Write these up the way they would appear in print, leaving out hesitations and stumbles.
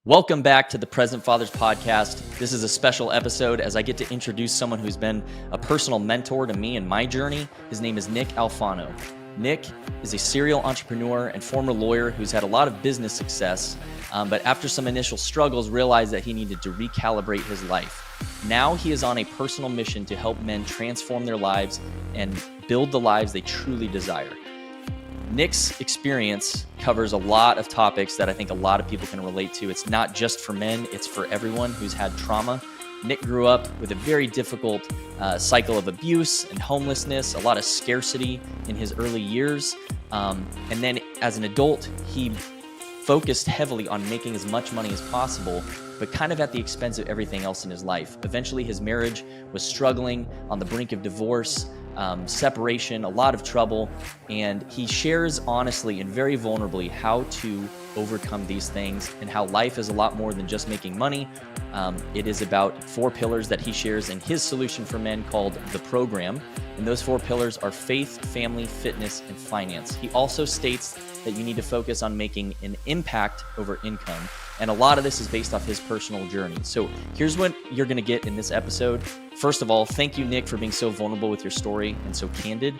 Welcome back to the Present Fathers Podcast. This is a special episode as I get to introduce someone who's been a personal mentor to me in my journey. His name is Nick Alfano. Nick is a serial entrepreneur and former lawyer who's had a lot of business success, but after some initial struggles, realized that he needed to recalibrate his life. Now he is on a personal mission to help men transform their lives and build the lives they truly desire. Nick's experience covers a lot of topics that I think a lot of people can relate to. It's not just for men, it's for everyone who's had trauma. Nick grew up with a very difficult cycle of abuse and homelessness, a lot of scarcity in his early years. And then as an adult, he focused heavily on making as much money as possible, but kind of at the expense of everything else in his life. Eventually, his marriage was struggling, on the brink of divorce, separation, a lot of trouble, and he shares honestly and very vulnerably how to overcome these things and how life is a lot more than just making money. It is about 4 pillars that he shares in his solution for men called the Program, and those 4 pillars are faith, family, fitness, and finance. He also states that you need to focus on making an impact over income, and a lot of this is based off his personal journey. So here's what you're going to get in this episode. First of all, thank you, Nick, for being so vulnerable with your story and so candid.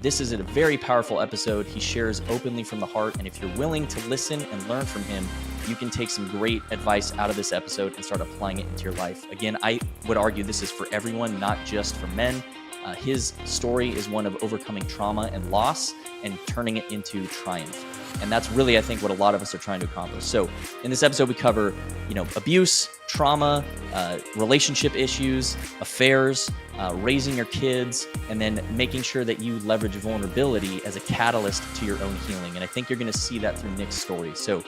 This is a very powerful episode. He shares openly from the heart, and if you're willing to listen and learn from him, you can take some great advice out of this episode and start applying it into your life. Again, I would argue this is for everyone, not just for men. His story is one of overcoming trauma and loss and turning it into triumph. And that's really, I think, what a lot of us are trying to accomplish. So in this episode, we cover, abuse, trauma, relationship issues, affairs, raising your kids, and then making sure that you leverage vulnerability as a catalyst to your own healing. And I think you're going to see that through Nick's story. So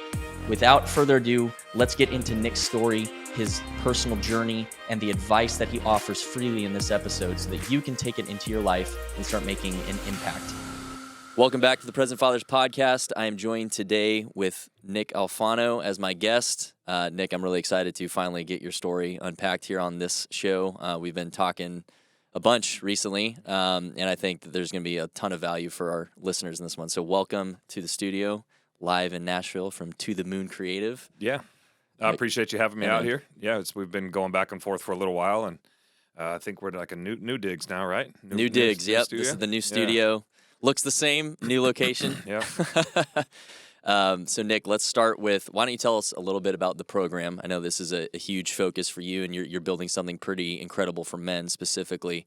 without further ado, let's get into Nick's story, his personal journey, and the advice that he offers freely in this episode so that you can take it into your life and start making an impact. Welcome back to the Present Fathers Podcast. I am joined today with Nick Alfano as my guest. Nick, I'm really excited to finally get your story unpacked here on this show. We've been talking a bunch recently, and I think that there's going to be a ton of value for our listeners in this one. So welcome to the studio, live in Nashville from To the Moon Creative. Yeah, I appreciate you having me out here. Yeah, we've been going back and forth for a little while, and I think we're like a new digs now, right? New digs, yep. This is the new studio. Yeah. Looks the same, new location. Yeah. So, Nick, let's start with, why don't you tell us a little bit about the program? I know this is a huge focus for you, and you're building something pretty incredible for men specifically.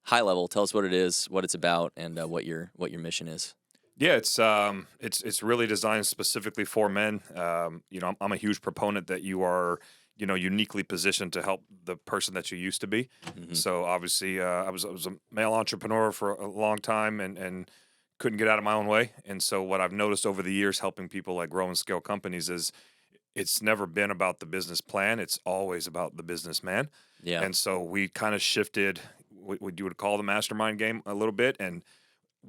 High level, tell us what it is, what it's about, and what your mission is. Yeah, it's really designed specifically for men. I'm a huge proponent that you are, uniquely positioned to help the person that you used to be. Mm-hmm. So obviously, I was a male entrepreneur for a long time and couldn't get out of my own way. And so what I've noticed over the years helping people like grow and scale companies is it's never been about the business plan. It's always about the businessman. Yeah. And so we kind of shifted what you would call the mastermind game a little bit. And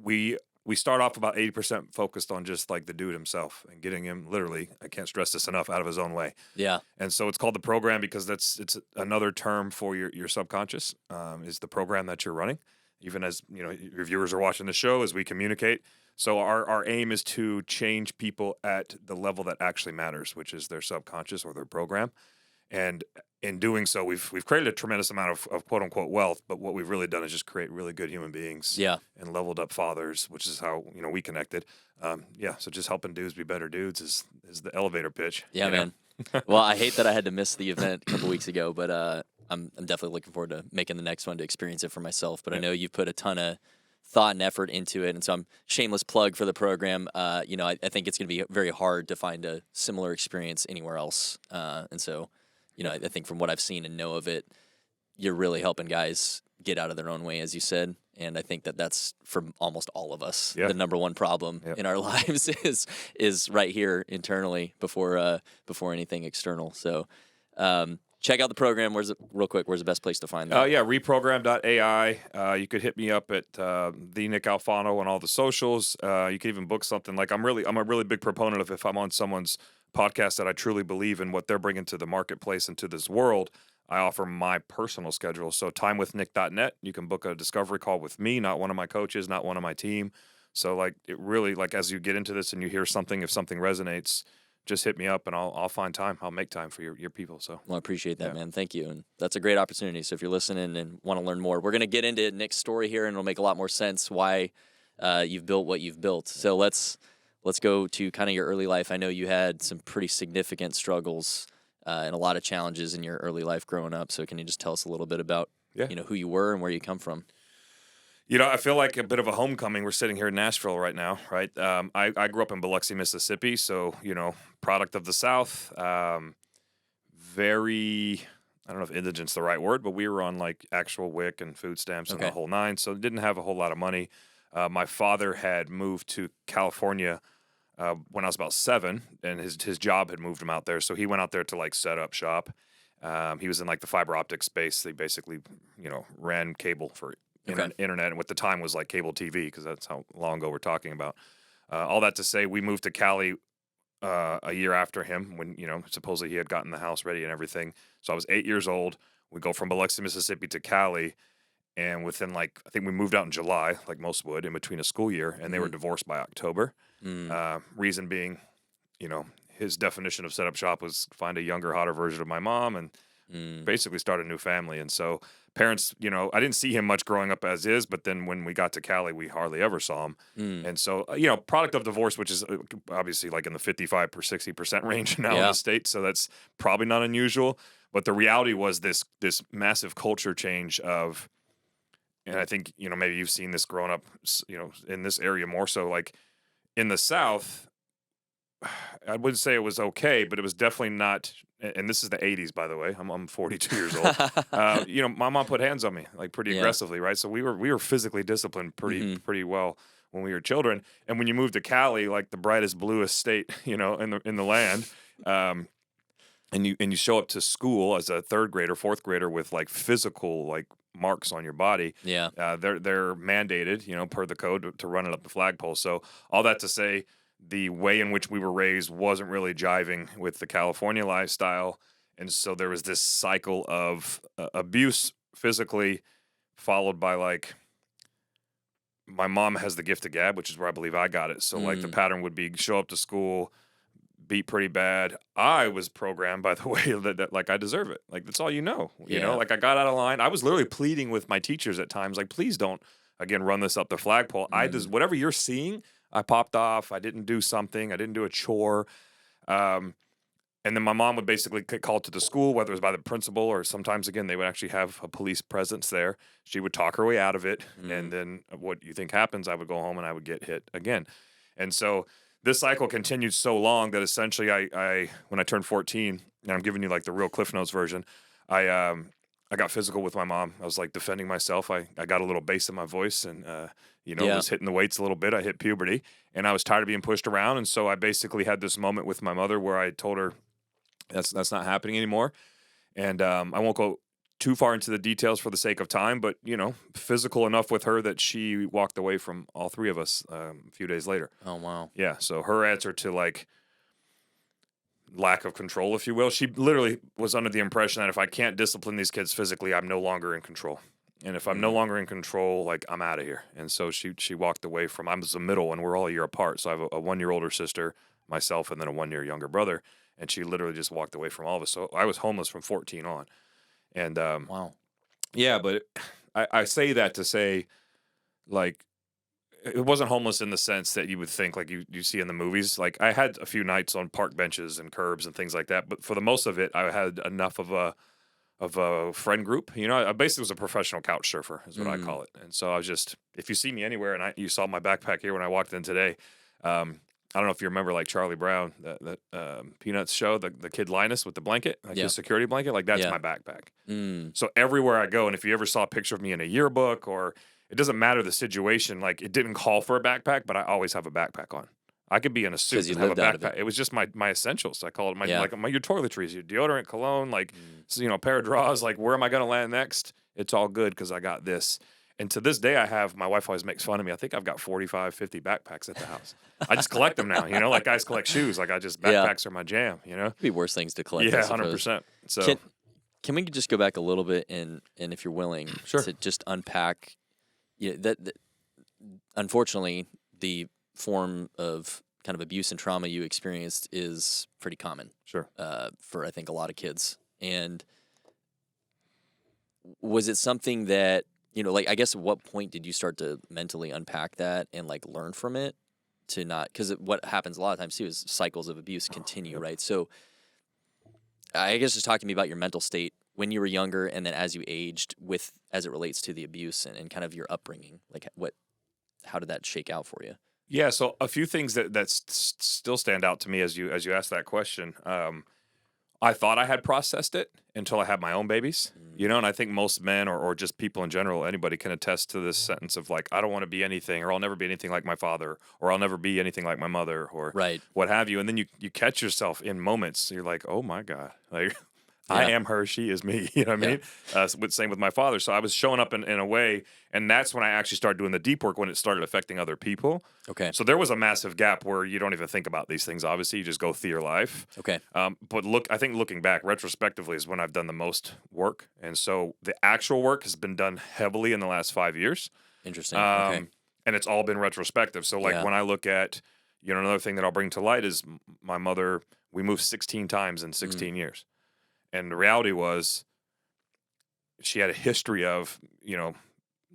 we start off about 80% focused on just like the dude himself and getting him literally, I can't stress this enough, out of his own way. Yeah. And so it's called the Program because it's another term for your subconscious, is the program that you're running. Even as, your viewers are watching the show, as we communicate. So our aim is to change people at the level that actually matters, which is their subconscious or their program. And in doing so, we've created a tremendous amount of quote unquote wealth, but what we've really done is just create really good human beings. Yeah. And leveled up fathers, which is how, we connected. So just helping dudes be better dudes is the elevator pitch. Yeah, man. Well, I hate that I had to miss the event a couple weeks ago, but I'm definitely looking forward to making the next one to experience it for myself. But I know you've put a ton of thought and effort into it, and so I'm shameless plug for the program. I think it's going to be very hard to find a similar experience anywhere else. And so, I think from what I've seen and know of it, you're really helping guys get out of their own way, as you said. And I think that's for almost all of us. Yeah. The number one problem in our lives is right here internally before anything external. So check out the program. Where's the best place to find that? Reprogram.ai. You could hit me up at the Nick Alfano on all the socials. You could even book something. Like I'm a really big proponent of, if I'm on someone's podcast that I truly believe in what they're bringing to the marketplace and to this world, I offer my personal schedule. So timewithnick.net, you can book a discovery call with me, not one of my coaches, not one of my team. So it really, as you get into this and you hear something, if something resonates, just hit me up and I'll find time. I'll make time for your people. So Well, I appreciate that, man. Thank you. And that's a great opportunity. So if you're listening and want to learn more, we're going to get into Nick's story here, and it'll make a lot more sense why you've built what you've built. So let's go to kind of your early life. I know you had some pretty significant struggles and a lot of challenges in your early life growing up. So can you just tell us a little bit about who you were and where you come from? I feel like a bit of a homecoming. We're sitting here in Nashville right now, right? I grew up in Biloxi, Mississippi, so, product of the South. Very, I don't know if indigent's the right word, but we were on, like, actual WIC and food stamps and the whole nine, so didn't have a whole lot of money. My father had moved to California when I was about 7, and his job had moved him out there, so he went out there to, like, set up shop. He was in, like, the fiber optic space. They basically, ran cable for internet, and what the time was like cable TV, because that's how long ago we're talking about. All that to say, we moved to Cali a year after him when, supposedly he had gotten the house ready and everything. So I was 8 years old. We go from Biloxi, Mississippi to Cali, and within I think we moved out in July, like most would, in between a school year, and they were divorced by October. Reason being, his definition of set up shop was find a younger, hotter version of my mom and basically start a new family. And so parents, I didn't see him much growing up as is, but then when we got to Cali, we hardly ever saw him. And so, product of divorce, which is obviously like in the 55 or 60% range now in the state. So that's probably not unusual. But the reality was this massive culture change of, and I think, maybe you've seen this growing up, in this area more so, like in the South, I wouldn't say it was okay, but it was definitely not. And this is the 80s, by the way. I'm 42 years old. My mom put hands on me like pretty aggressively, right? So we were physically disciplined pretty well when we were children. And when you move to Cali, like the brightest, bluest state, in the land, and you show up to school as a third grader, fourth grader with like physical like marks on your body. They're mandated, per the code to run it up the flagpole. So all that to say, the way in which we were raised wasn't really jiving with the California lifestyle. And so there was this cycle of abuse physically, followed by like, my mom has the gift of gab, which is where I believe I got it. So like the pattern would be show up to school, beat pretty bad. I was programmed, by the way, that like I deserve it. Like that's all you know, like I got out of line. I was literally pleading with my teachers at times, like, please don't, again, run this up the flagpole. I just, whatever you're seeing, I popped off. I didn't do something. I didn't do a chore. And then my mom would basically get called to the school, whether it was by the principal or sometimes, again, they would actually have a police presence there. She would talk her way out of it. And then what you think happens, I would go home and I would get hit again. And so this cycle continued so long that essentially I when I turned 14, and I'm giving you like the real Cliff Notes version, I got physical with my mom. I was like defending myself. I got a little bass in my voice and, was hitting the weights a little bit. I hit puberty and I was tired of being pushed around. And so I basically had this moment with my mother where I told her that's not happening anymore. And I won't go too far into the details for the sake of time, but, physical enough with her that she walked away from all three of us a few days later. Oh, wow. Yeah. So her answer to like lack of control, if you will, she literally was under the impression that if I can't discipline these kids physically, I'm no longer in control. And if I'm no longer in control, like I'm out of here. And so she walked away from, I was the middle and we're all a year apart. So I have a 1 year older sister, myself, and then a 1 year younger brother. And she literally just walked away from all of us. So I was homeless from 14 on. And, wow. Yeah, but I say that to say, like, it wasn't homeless in the sense that you would think like you see in the movies. Like I had a few nights on park benches and curbs and things like that, but for the most of it, I had enough of a friend group. I basically was a professional couch surfer, is what I call it. And so I was just, if you see me anywhere, and you saw my backpack here when I walked in today. I don't know if you remember like Charlie Brown, that Peanuts show, the kid Linus with the blanket, like his security blanket, like that's my backpack. So everywhere I go, and if you ever saw a picture of me in a yearbook or it doesn't matter the situation, like it didn't call for a backpack, but I always have a backpack on. I could be in a suit and have a backpack. It was just my essentials. I call it your toiletries, your deodorant, cologne, like a pair of drawers. Like where am I going to land next? It's all good because I got this. And to this day, my wife always makes fun of me. I think I've got 45, 50 backpacks at the house. I just collect them now, like guys collect shoes. Like backpacks are my jam, Could be worse things to collect. Yeah, 100%. So can we just go back a little bit and if you're willing to just unpack that unfortunately, the form of kind of abuse and trauma you experienced is pretty common. Sure. For I think a lot of kids. And was it something that, like, I guess at what point did you start to mentally unpack that and like learn from it to not, because what happens a lot of times too is cycles of abuse continue, right? So I guess just talk to me about your mental state when you were younger and then as you aged as it relates to the abuse and kind of your upbringing. Like how did that shake out for you? Yeah, so a few things that still stand out to me as you ask that question. I thought I had processed it until I had my own babies, and I think most men or just people in general, anybody can attest to this sentence of like, I don't want to be anything, or I'll never be anything like my father, or I'll never be anything like my mother, or Right. what have you. And then you catch yourself in moments, you're like, oh my God, like I am her, she is me. You know what I mean? Same with my father. So I was showing up in a way, and that's when I actually started doing the deep work, when it started affecting other people. Okay. So there was a massive gap where you don't even think about these things. Obviously, you just go through your life. Okay. But I think looking back retrospectively is when I've done the most work. And so the actual work has been done heavily in the last 5 years. Interesting. Okay. And it's all been retrospective. So like when I look at, another thing that I'll bring to light is my mother, we moved 16 times in 16 years. And the reality was she had a history of,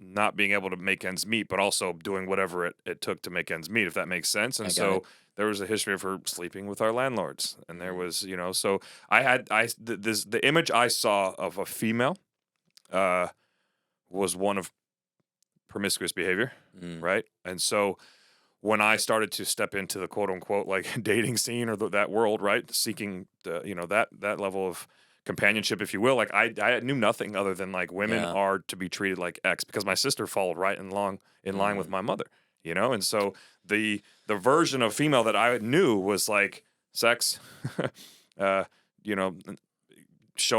not being able to make ends meet, but also doing whatever it took to make ends meet, if that makes sense. And so there was a history of her sleeping with our landlords. And there was, so the image I saw of a female was one of promiscuous behavior, right? And so when I started to step into the quote unquote like dating scene or that world, right, seeking the, that level of companionship, if you will, like I knew nothing other than like women are to be treated like X, because my sister followed right in line with my mother, and so the version of female that I knew was like sex, show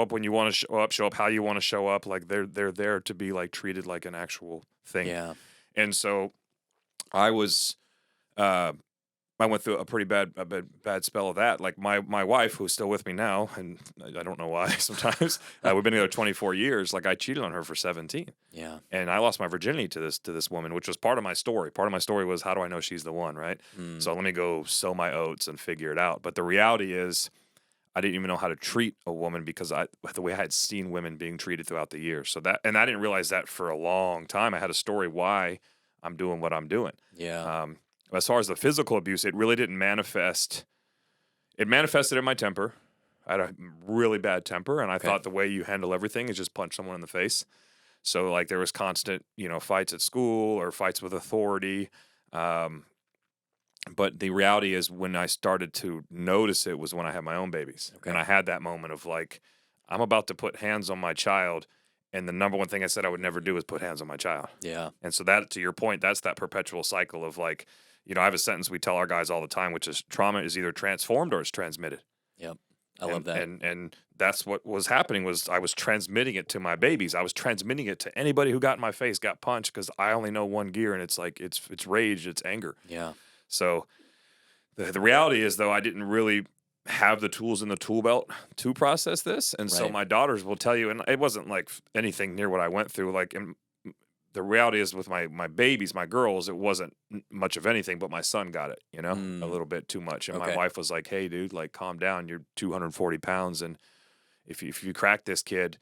up when you want to show up how you want to show up, like they're there to be like treated like an actual thing. And so I went through a pretty bad spell of that. Like my wife, who's still with me now, and I don't know why sometimes, we've been together 24 years. Like I cheated on her for 17. Yeah. And I lost my virginity to this woman, which was part of my story. Part of my story was, how do I know she's the one, right? So let me go sow my oats and figure it out. But the reality is, I didn't even know how to treat a woman because the way I had seen women being treated throughout the years. So I didn't realize that for a long time. I had a story why I'm doing what I'm doing. Yeah. As far as the physical abuse, it really didn't manifest. It manifested in my temper. I had a really bad temper, and I thought the way you handle everything is just punch someone in the face. So, like, there was constant, fights at school or fights with authority. But the reality is, when I started to notice it was when I had my own babies. And I had that moment of, like, I'm about to put hands on my child, and the number one thing I said I would never do is put hands on my child. Yeah. And so that, to your point, that's that perpetual cycle of, like, I have a sentence we tell our guys all the time, which is trauma is either transformed or it's transmitted. Yep. I love that. And that's what was happening, was I was transmitting it to my babies. I was transmitting it to anybody who got in my face, got punched, because I only know one gear, and it's like, it's rage, it's anger. Yeah. So the reality is, though, I didn't really have the tools in the tool belt to process this. And so my daughters will tell you, and it wasn't like anything near what I went through. Like, the reality is, with my babies, my girls, it wasn't much of anything, but my son got it, a little bit too much. And my wife was like, hey, dude, like, calm down. You're 240 pounds. And if you crack this kid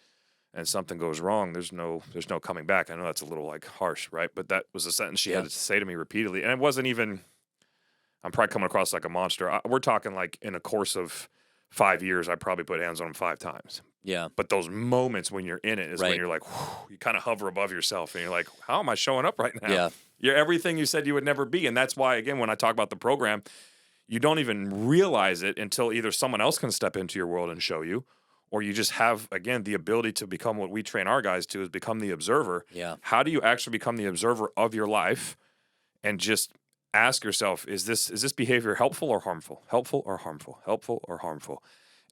and something goes wrong, there's no coming back. I know that's a little like harsh, right? But that was a sentence she had to say to me repeatedly. And it wasn't even, I'm probably coming across like a monster. We're talking like in a course of 5 years, I probably put hands on him 5 times. Yeah. But those moments when you're in it is when you're like, whew, you kind of hover above yourself, and you're like, how am I showing up right now? Yeah. You're everything you said you would never be. And that's why, again, when I talk about the program, you don't even realize it until either someone else can step into your world and show you, or you just have, again, the ability to become what we train our guys to, is become the observer. Yeah. How do you actually become the observer of your life and just ask yourself, is this behavior helpful or harmful? Helpful or harmful? Helpful or harmful?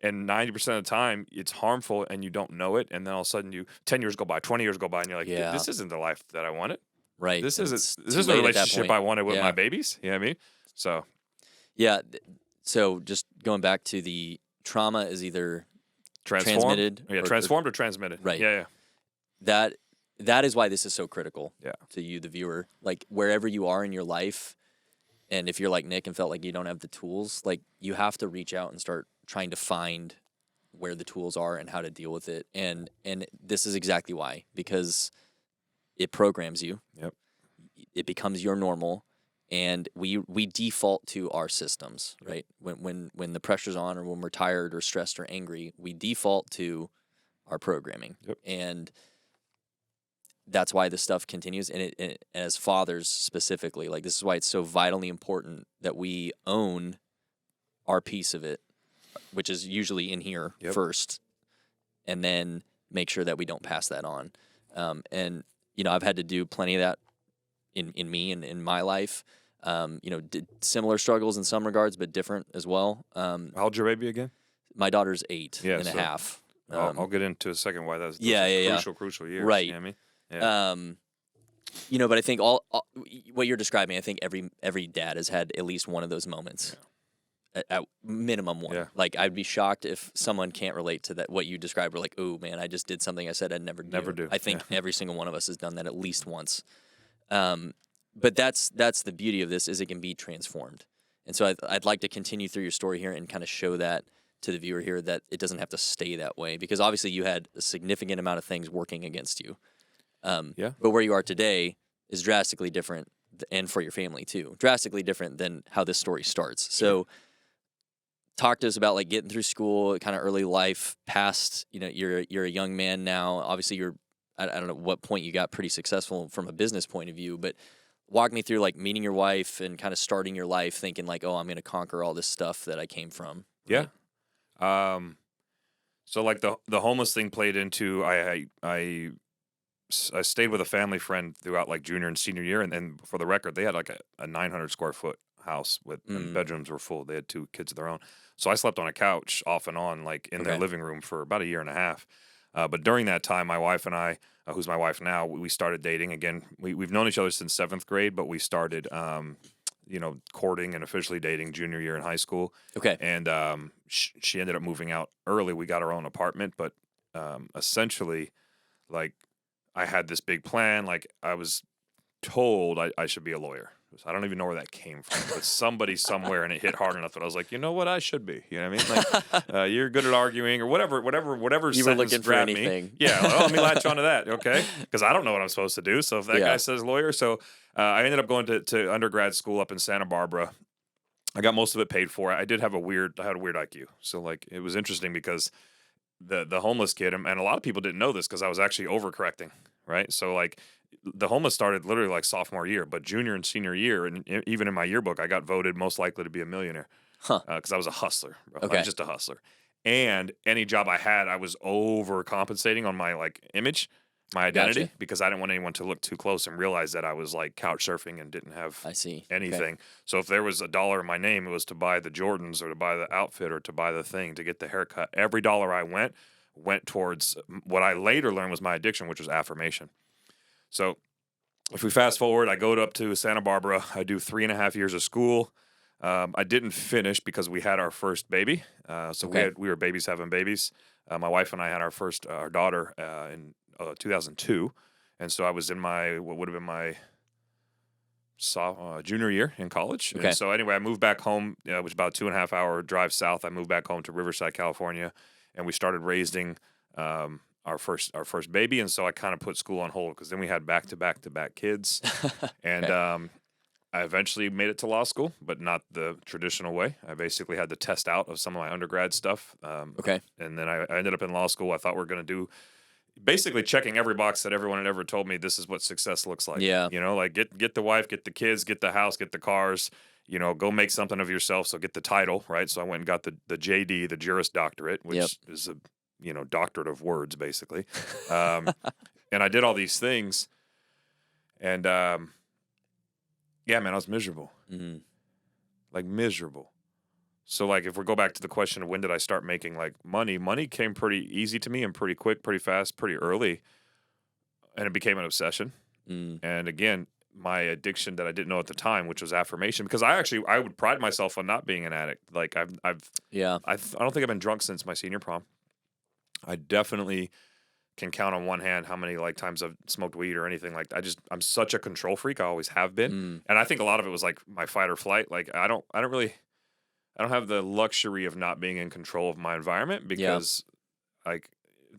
And 90% of the time, it's harmful and you don't know it. And then all of a sudden, 10 years go by, 20 years go by, and you're like, this isn't the life that I wanted. Right. This isn't the relationship I wanted with my babies. You know what I mean? So. Yeah. So just going back to the trauma is either transmitted. Yeah, transformed or transmitted. Right. Yeah. That is why this is so critical to you, the viewer. Like, wherever you are in your life, And if you're like Nick and felt like you don't have the tools, like you have to reach out and start trying to find where the tools are and how to deal with it. And this is exactly why, because it programs you. Yep. It becomes your normal, and we default to our systems, right? When the pressure's on, or when we're tired or stressed or angry, we default to our programming. Yep. And that's why this stuff continues. And it as fathers specifically, like this is why it's so vitally important that we own our piece of it, which is usually in here first, and then make sure that we don't pass that on. And I've had to do plenty of that in me and in my life. Did similar struggles in some regards, but different as well. How old's your baby again? My daughter's 8 and a half. I'll get into a second why that's crucial years. Right. You know what I mean? Yeah. But I think all what you're describing, I think every dad has had at least one of those moments. At minimum one. Yeah. Like I'd be shocked if someone can't relate to that, what you described, or like, oh man, I just did something I said I'd never do. Never do. I think every single one of us has done that at least once. But that's the beauty of this, is it can be transformed. And so I'd like to continue through your story here and kind of show that to the viewer here, that it doesn't have to stay that way, because obviously you had a significant amount of things working against you. But where you are today is drastically different, and for your family too, drastically different than how this story starts. So talk to us about like getting through school, kind of early life, past, you're a young man now. Obviously I don't know what point you got pretty successful from a business point of view, but walk me through like meeting your wife and kind of starting your life thinking like, oh, I'm going to conquer all this stuff that I came from. Right? Yeah. So like the homeless thing played into, I stayed with a family friend throughout like junior and senior year. And for the record, they had like a 900 square foot house and bedrooms were full. They had 2 kids of their own. So I slept on a couch off and on, like in their living room for about a year and a half. But during that time, my wife and I, who's my wife now, we started dating again. We've known each other since 7th grade, but we started, courting and officially dating junior year in high school. Okay. And she ended up moving out early. We got our own apartment, but essentially, like, I had this big plan. Like, I was told I should be a lawyer. I don't even know where that came from, but somebody somewhere, and it hit hard enough that I was like, you know what, I should be. You know what I mean? Like, you're good at arguing, or whatever. You were looking for anything. Me. Yeah, well, let me latch onto that, okay? Because I don't know what I'm supposed to do. So if that guy says lawyer, so I ended up going to undergrad school up in Santa Barbara. I got most of it paid for. I had a weird IQ, so like it was interesting because the homeless kid, and a lot of people didn't know this because I was actually overcorrecting, right? So like, the homeless started literally like sophomore year, but junior and senior year, and even in my yearbook, I got voted most likely to be a millionaire because I was a hustler. Bro. Okay. I was just a hustler. And any job I had, I was overcompensating on my like image, my identity, because I didn't want anyone to look too close and realize that I was like couch surfing and didn't have anything. Okay. So if there was $1 in my name, it was to buy the Jordans or to buy the outfit or to buy the thing, to get the haircut. Every dollar I went towards what I later learned was my addiction, which was affirmation. So if we fast forward, I go up to Santa Barbara. I do 3.5 years of school. I didn't finish because we had our first baby. We were babies having babies. My wife and I had our daughter in 2002. And so I was in what would have been my junior year in college. Okay. And so anyway, I moved back home, which was about a 2.5 hour drive south. I moved back home to Riverside, California, and we started raising our first baby, and so I kind of put school on hold because then we had back-to-back kids, and I eventually made it to law school, but not the traditional way. I basically had to test out of some of my undergrad stuff. And then I ended up in law school. I thought we were going to do basically checking every box that everyone had ever told me this is what success looks like. Yeah. Like get the wife, get the kids, get the house, get the cars, go make something of yourself. So get the title, right? So I went and got the JD, the Juris Doctorate, which is a doctorate of words, basically. And I did all these things. And, man, I was miserable. Mm-hmm. Like, miserable. So, like, if we go back to the question of when did I start making, like, money came pretty easy to me and pretty quick, pretty fast, pretty early. And it became an obsession. Mm. And, again, my addiction that I didn't know at the time, which was affirmation, because I would pride myself on not being an addict. Like, I don't think I've been drunk since my senior prom. I definitely can count on one hand how many like times I've smoked weed or anything like that. I'm such a control freak. I always have been. And I think a lot of it was like my fight or flight. Like I don't have the luxury of not being in control of my environment because like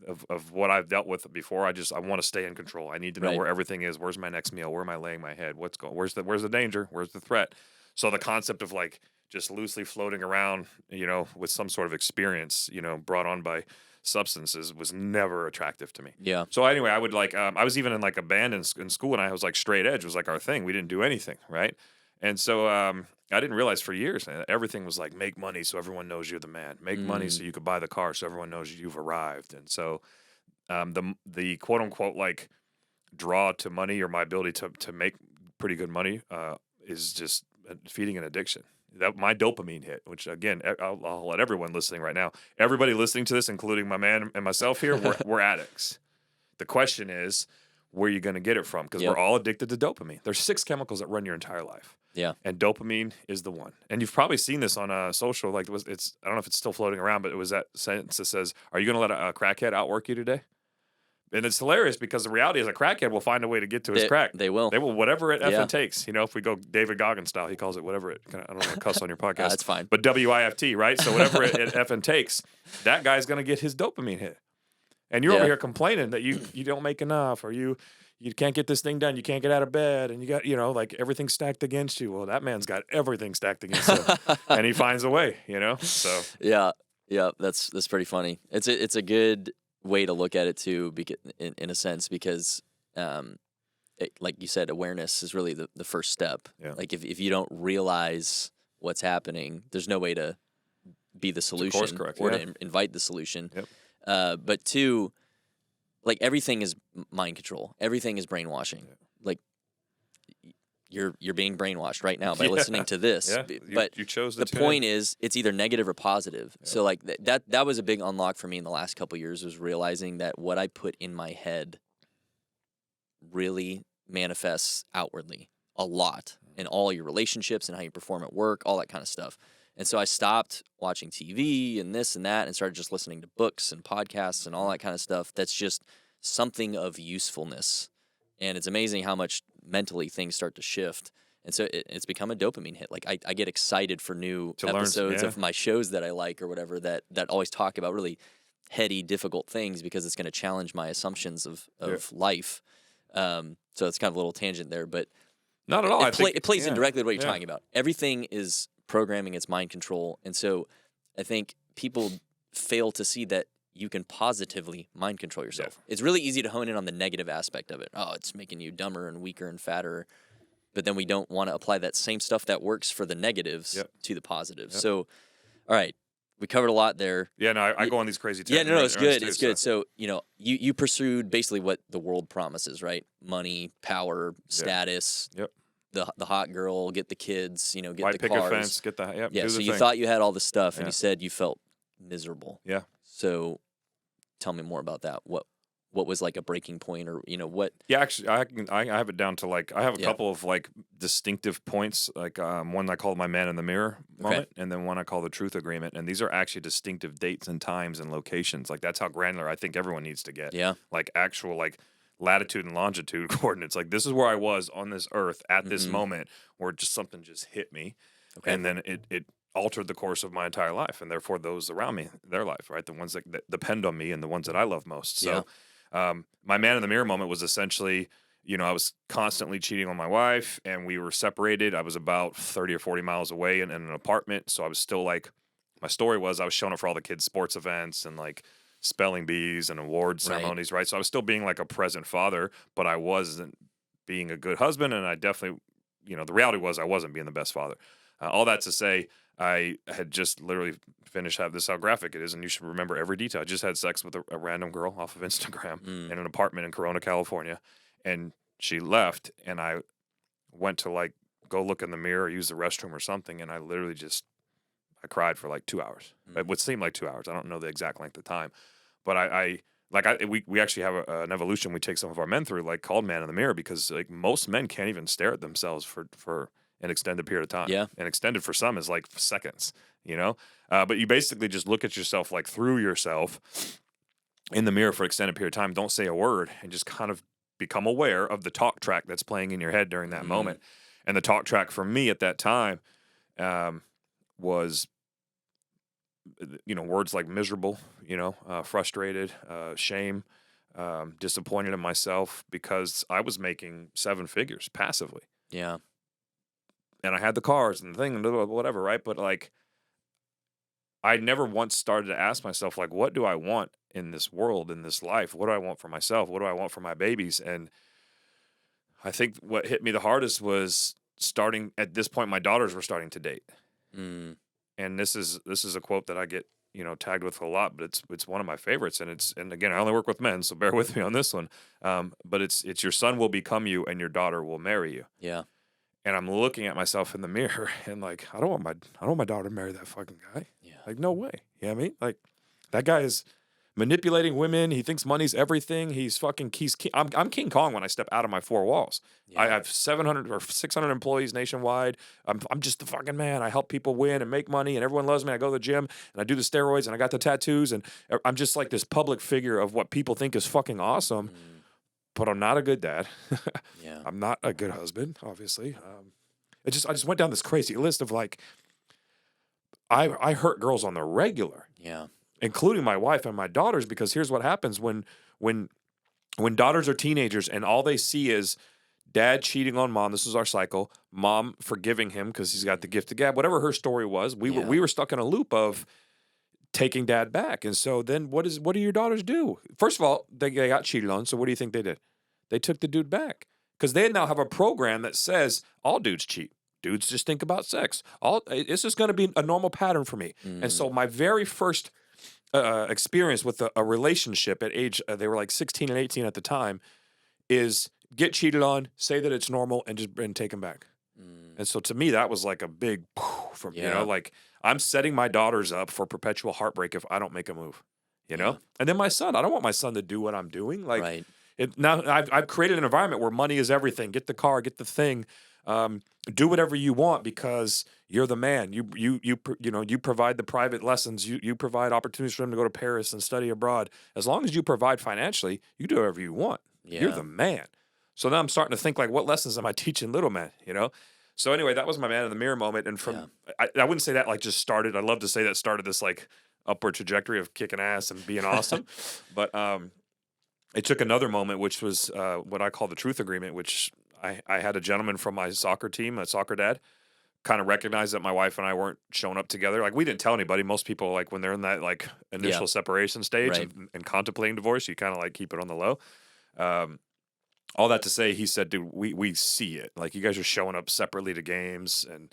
of what I've dealt with before. I want to stay in control. I need to know where everything is. Where's my next meal? Where am I laying my head? Where's the danger? Where's the threat? So the concept of like just loosely floating around, with some sort of experience, brought on by substances was never attractive to me. Yeah. So anyway, I would like, I was even in like a band in school, and I was like straight edge was like our thing. We didn't do anything. Right. And so, I didn't realize for years everything was like make money so everyone knows you're the man. Make money so you could buy the car so everyone knows you've arrived. And so, the quote unquote like draw to money or my ability to make pretty good money is just feeding an addiction. That my dopamine hit, which again, I'll let everyone listening right now, everybody listening to this, including my man and myself here, we're addicts. The question is, where are you going to get it from? Because we're all addicted to dopamine. There's 6 chemicals that run your entire life. Yeah. And dopamine is the one. And you've probably seen this on social. Like I don't know if it's still floating around, but it was that sentence that says, "Are you going to let a crackhead outwork you today?" And it's hilarious because the reality is a crackhead will find a way to get to his crack. They will. They will, whatever it effing takes. If we go David Goggins style, he calls it whatever it, I don't want to cuss on your podcast. That's fine. But WIFT, right? So whatever it effing takes, that guy's going to get his dopamine hit. And you're over here complaining that you don't make enough, or you can't get this thing done. You can't get out of bed, and you got, like everything's stacked against you. Well, that man's got everything stacked against him, and he finds a way, So yeah, that's pretty funny. It's a good way to look at it too, in a sense, because like you said, awareness is really the first step. Yeah. Like if you don't realize what's happening, there's no way to be the solution or to invite the solution. Yep. But 2, like everything is mind control. Everything is brainwashing. Yeah. Like you're being brainwashed right now by listening to this. Yeah. But you chose the point is it's either negative or positive. Yeah. So like that was a big unlock for me in the last couple of years, was realizing that what I put in my head really manifests outwardly a lot in all your relationships and how you perform at work, all that kind of stuff. And so I stopped watching TV and this and that and started just listening to books and podcasts and all that kind of stuff that's just something of usefulness. And it's amazing how much mentally things start to shift. And so it's become a dopamine hit. Like I get excited for new episodes of my shows that I like or whatever that always talk about really heady, difficult things, because it's going to challenge my assumptions of life. So it's kind of a little tangent there, but not at all. It plays in directly to what you're talking about. Everything is programming, it's mind control. And so I think people fail to see that you can positively mind control yourself. Yeah. It's really easy to hone in on the negative aspect of it. Oh, it's making you dumber and weaker and fatter. But then we don't want to apply that same stuff that works for the negatives to the positives. So, all right, we covered a lot there. Yeah, no, I go on these crazy tangents. Yeah, no, it's good. It's good. So, you pursued basically what the world promises, right? Money, power, status. Yep. The hot girl, get the kids, get White the picket cars. fence, get the yeah. So you thing. thought you had all the stuff, and you said you felt miserable. Yeah. So, tell me more about that. What was like a breaking point, or what? Yeah, actually, I have it down to like I have a couple of like distinctive points. Like one I call my man in the mirror moment, and then one I call the truth agreement. And these are actually distinctive dates and times and locations. Like that's how granular I think everyone needs to get. Yeah. Like actual like latitude and longitude coordinates. Like this is where I was on this earth at this moment, where just something just hit me, and then it altered the course of my entire life, and therefore those around me, their life, right? The ones that depend on me and the ones that I love most. So my man in the mirror moment was essentially, I was constantly cheating on my wife, and we were separated. I was about 30 or 40 miles away in an apartment. So I was still like, my story was I was showing up for all the kids' sports events and like spelling bees and award ceremonies, right? So I was still being like a present father, but I wasn't being a good husband. And I definitely, the reality was I wasn't being the best father. All that to say, I had just literally finished this how graphic it is, and you should remember every detail. I just had sex with a random girl off of Instagram in an apartment in Corona, California, and she left, and I went to like go look in the mirror or use the restroom or something, and I literally I cried for like 2 hours. It would seem like 2 hours. I don't know the exact length of time, but we actually have an evolution we take some of our men through, like called man in the mirror, because like most men can't even stare at themselves for an extended period of time. Yeah. And extended for some is like seconds, But you basically just look at yourself like through yourself, in the mirror for an extended period of time, don't say a word, and just kind of become aware of the talk track that's playing in your head during that moment. And the talk track for me at that time was, words like miserable, frustrated, shame, disappointed in myself because I was making 7 figures passively. Yeah. And I had the cars and the thing and whatever, right? But like, I never once started to ask myself, like, what do I want in this world, in this life? What do I want for myself? What do I want for my babies? And I think what hit me the hardest was starting at this point, my daughters were starting to date. Mm. And this is a quote that I get, tagged with a lot, but it's one of my favorites. And again, I only work with men, so bear with me on this one. But it's your son will become you and your daughter will marry you. Yeah. And I'm looking at myself in the mirror and like, I don't want my daughter to marry that fucking guy. Yeah. Like, no way. You know what I mean? Like, that guy is manipulating women. He thinks money's everything. He's king. I'm King Kong when I step out of my 4 walls. Yeah. I have 700 or 600 employees nationwide. I'm just the fucking man. I help people win and make money, and everyone loves me. I go to the gym and I do the steroids and I got the tattoos, and I'm just like this public figure of what people think is fucking awesome. But I'm not a good dad. Yeah. I'm not a good husband, obviously. I just went down this crazy list of like, I hurt girls on the regular. Yeah. Including my wife and my daughters, because here's what happens when daughters are teenagers and all they see is dad cheating on mom. This is our cycle. Mom forgiving him because he's got the gift of gab. Whatever her story was, we were stuck in a loop of taking dad back. And so then what do your daughters do? First of all, they got cheated on. So what do you think they did? They took the dude back because they now have a program that says all dudes cheat. Dudes just think about sex. It's just going to be a normal pattern for me. And so my very first experience with a relationship at age, they were like 16 and 18 at the time, is get cheated on, say that it's normal, and take them back. And so to me, that was like a big, from like I'm setting my daughters up for perpetual heartbreak if I don't make a move, And then my son, I don't want my son to do what I'm doing. Like, right. Now I've created an environment where money is everything. Get the car, get the thing. Do whatever you want because you're the man. You provide the private lessons. You provide opportunities for them to go to Paris and study abroad. As long as you provide financially, you do whatever you want. Yeah. You're the man. So now I'm starting to think like, what lessons am I teaching little men? So anyway, that was my man in the mirror moment. And I wouldn't say that like just started. I'd love to say that started this like upward trajectory of kicking ass and being awesome. But it took another moment, which was what I call the truth agreement, which I had a gentleman from my soccer team, a soccer dad, kind of recognize that my wife and I weren't showing up together. Like, we didn't tell anybody. Most people, like, when they're in that, like, initial separation stage and contemplating divorce, you kind of, like, keep it on the low. All that to say, he said, dude, we see it. Like, you guys are showing up separately to games, and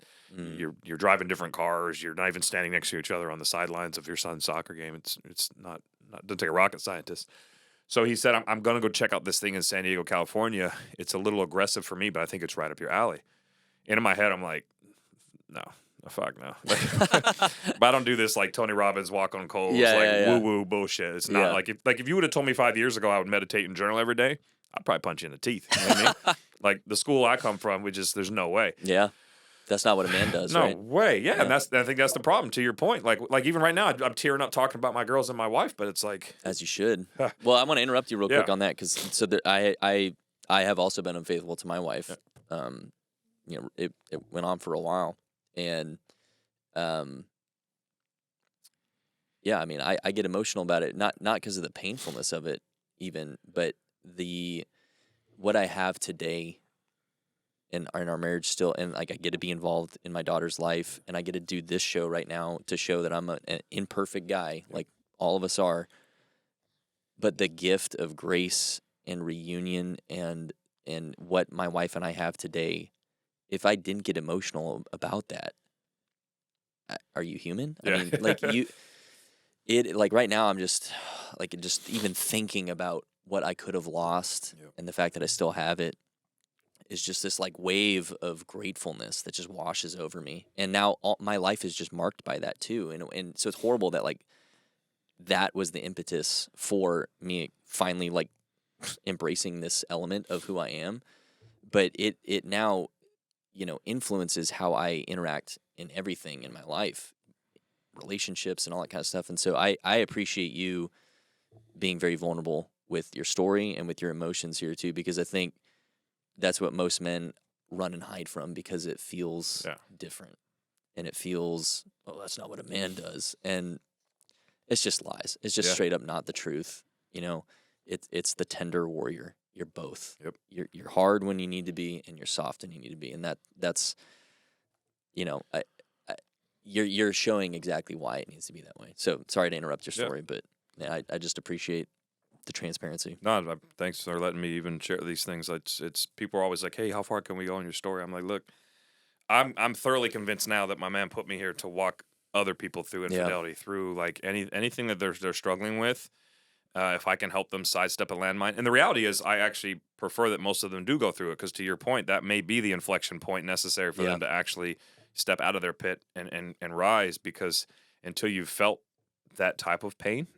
you're driving different cars. You're not even standing next to each other on the sidelines of your son's soccer game. It's not doesn't take a rocket scientist. So he said, I'm going to go check out this thing in San Diego, California. It's a little aggressive for me, but I think it's right up your alley. And in my head, I'm like, no, fuck no. But I don't do this like Tony Robbins walk on coals, woo-woo bullshit. It's not like if you would have told me 5 years ago I would meditate and journal every day, I'd probably punch you in the teeth. You know what I mean? Like the school I come from, there's no way. Yeah. That's not what a man does, right? No way. Yeah. And I think that's the problem, to your point. Like even right now, I'm tearing up talking about my girls and my wife, but it's like, as you should. Well, I want to interrupt you real quick on that because I have also been unfaithful to my wife. Yeah. It went on for a while, and yeah, I mean, I get emotional about it, not because of the painfulness of it, even, but what I have today. In our marriage still, and like I get to be involved in my daughter's life, and I get to do this show right now to show that I'm an imperfect guy, like all of us are. But the gift of grace and reunion and what my wife and I have today, if I didn't get emotional about that, are you human? Yeah. I mean, like like right now, I'm just even thinking about what I could have lost and the fact that I still have it. Is just this like wave of gratefulness that just washes over me, and now my life is just marked by that too, and so it's horrible that like that was the impetus for me finally like embracing this element of who I am, but it now influences how I interact in everything in my life, relationships and all that kind of stuff, and so I appreciate you being very vulnerable with your story and with your emotions here too, because I think that's what most men run and hide from, because it feels different, and it feels, oh, that's not what a man does, and it's just lies. It's just straight up not the truth. You know, it's the tender warrior. You're both. Yep. You're hard when you need to be, and you're soft when you need to be, and that's you know, you're showing exactly why it needs to be that way. So sorry to interrupt your story, but I just appreciate the transparency. No, thanks for letting me even share these things. It's people are always like, hey, how far can we go in your story? I'm like, look, I'm thoroughly convinced now that my man put me here to walk other people through infidelity, through like anything that they're struggling with. If I can help them sidestep a landmine. And the reality is I actually prefer that most of them do go through it, because to your point, that may be the inflection point necessary for them to actually step out of their pit and rise, because until you've felt that type of pain,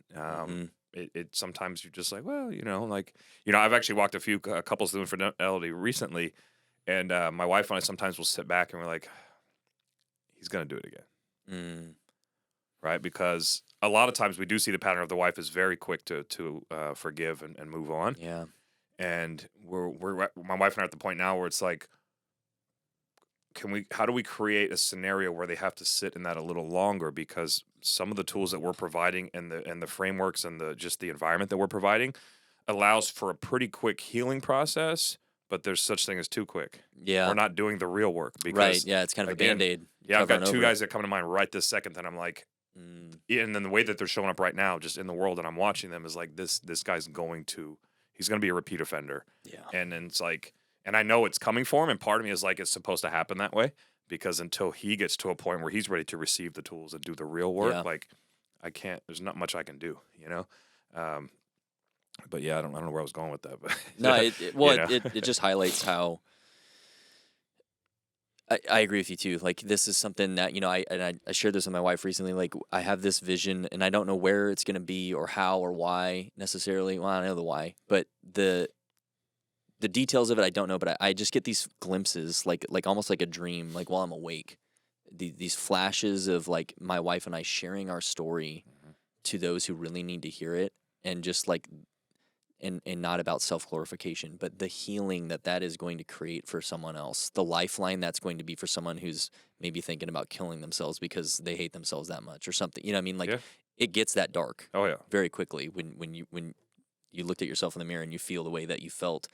it sometimes you're just like, well, I've actually walked a few couples through infidelity recently, and my wife and I sometimes will sit back and we're like, he's going to do it again. Right? Because a lot of times we do see the pattern of the wife is very quick to forgive and move on. Yeah. And my wife and I are at the point now where it's like, how do we create a scenario where they have to sit in that a little longer? Because some of the tools that we're providing and the frameworks and the environment that we're providing allows for a pretty quick healing process, but there's such thing as too quick. Yeah. We're not doing the real work, because right. Yeah. It's kind of again, a Band-Aid. Yeah. I've got two guys that come to mind right this second that I'm like, and then the way that they're showing up right now just in the world, and I'm watching them, is like, this guy's he's going to be a repeat offender. Yeah. And then it's like, and I know it's coming for him, and part of me is like, it's supposed to happen that way, because until he gets to a point where he's ready to receive the tools and do the real work, like, there's not much I can do, but yeah, I don't know where I was going with that, but no, it just highlights how I agree with you too. Like, this is something that, I shared this with my wife recently. Like, I have this vision, and I don't know where it's going to be or how or why necessarily. Well, I know the why, but the details of it I don't know. But I just get these glimpses, like almost like a dream, like while I'm awake. These flashes of like my wife and I sharing our story to those who really need to hear it, and just like. And not about self-glorification, but the healing that is going to create for someone else, the lifeline that's going to be for someone who's maybe thinking about killing themselves because they hate themselves that much or something. You know what I mean? Like, it gets that dark. Oh yeah, very quickly when you looked at yourself in the mirror and you feel the way that you felt.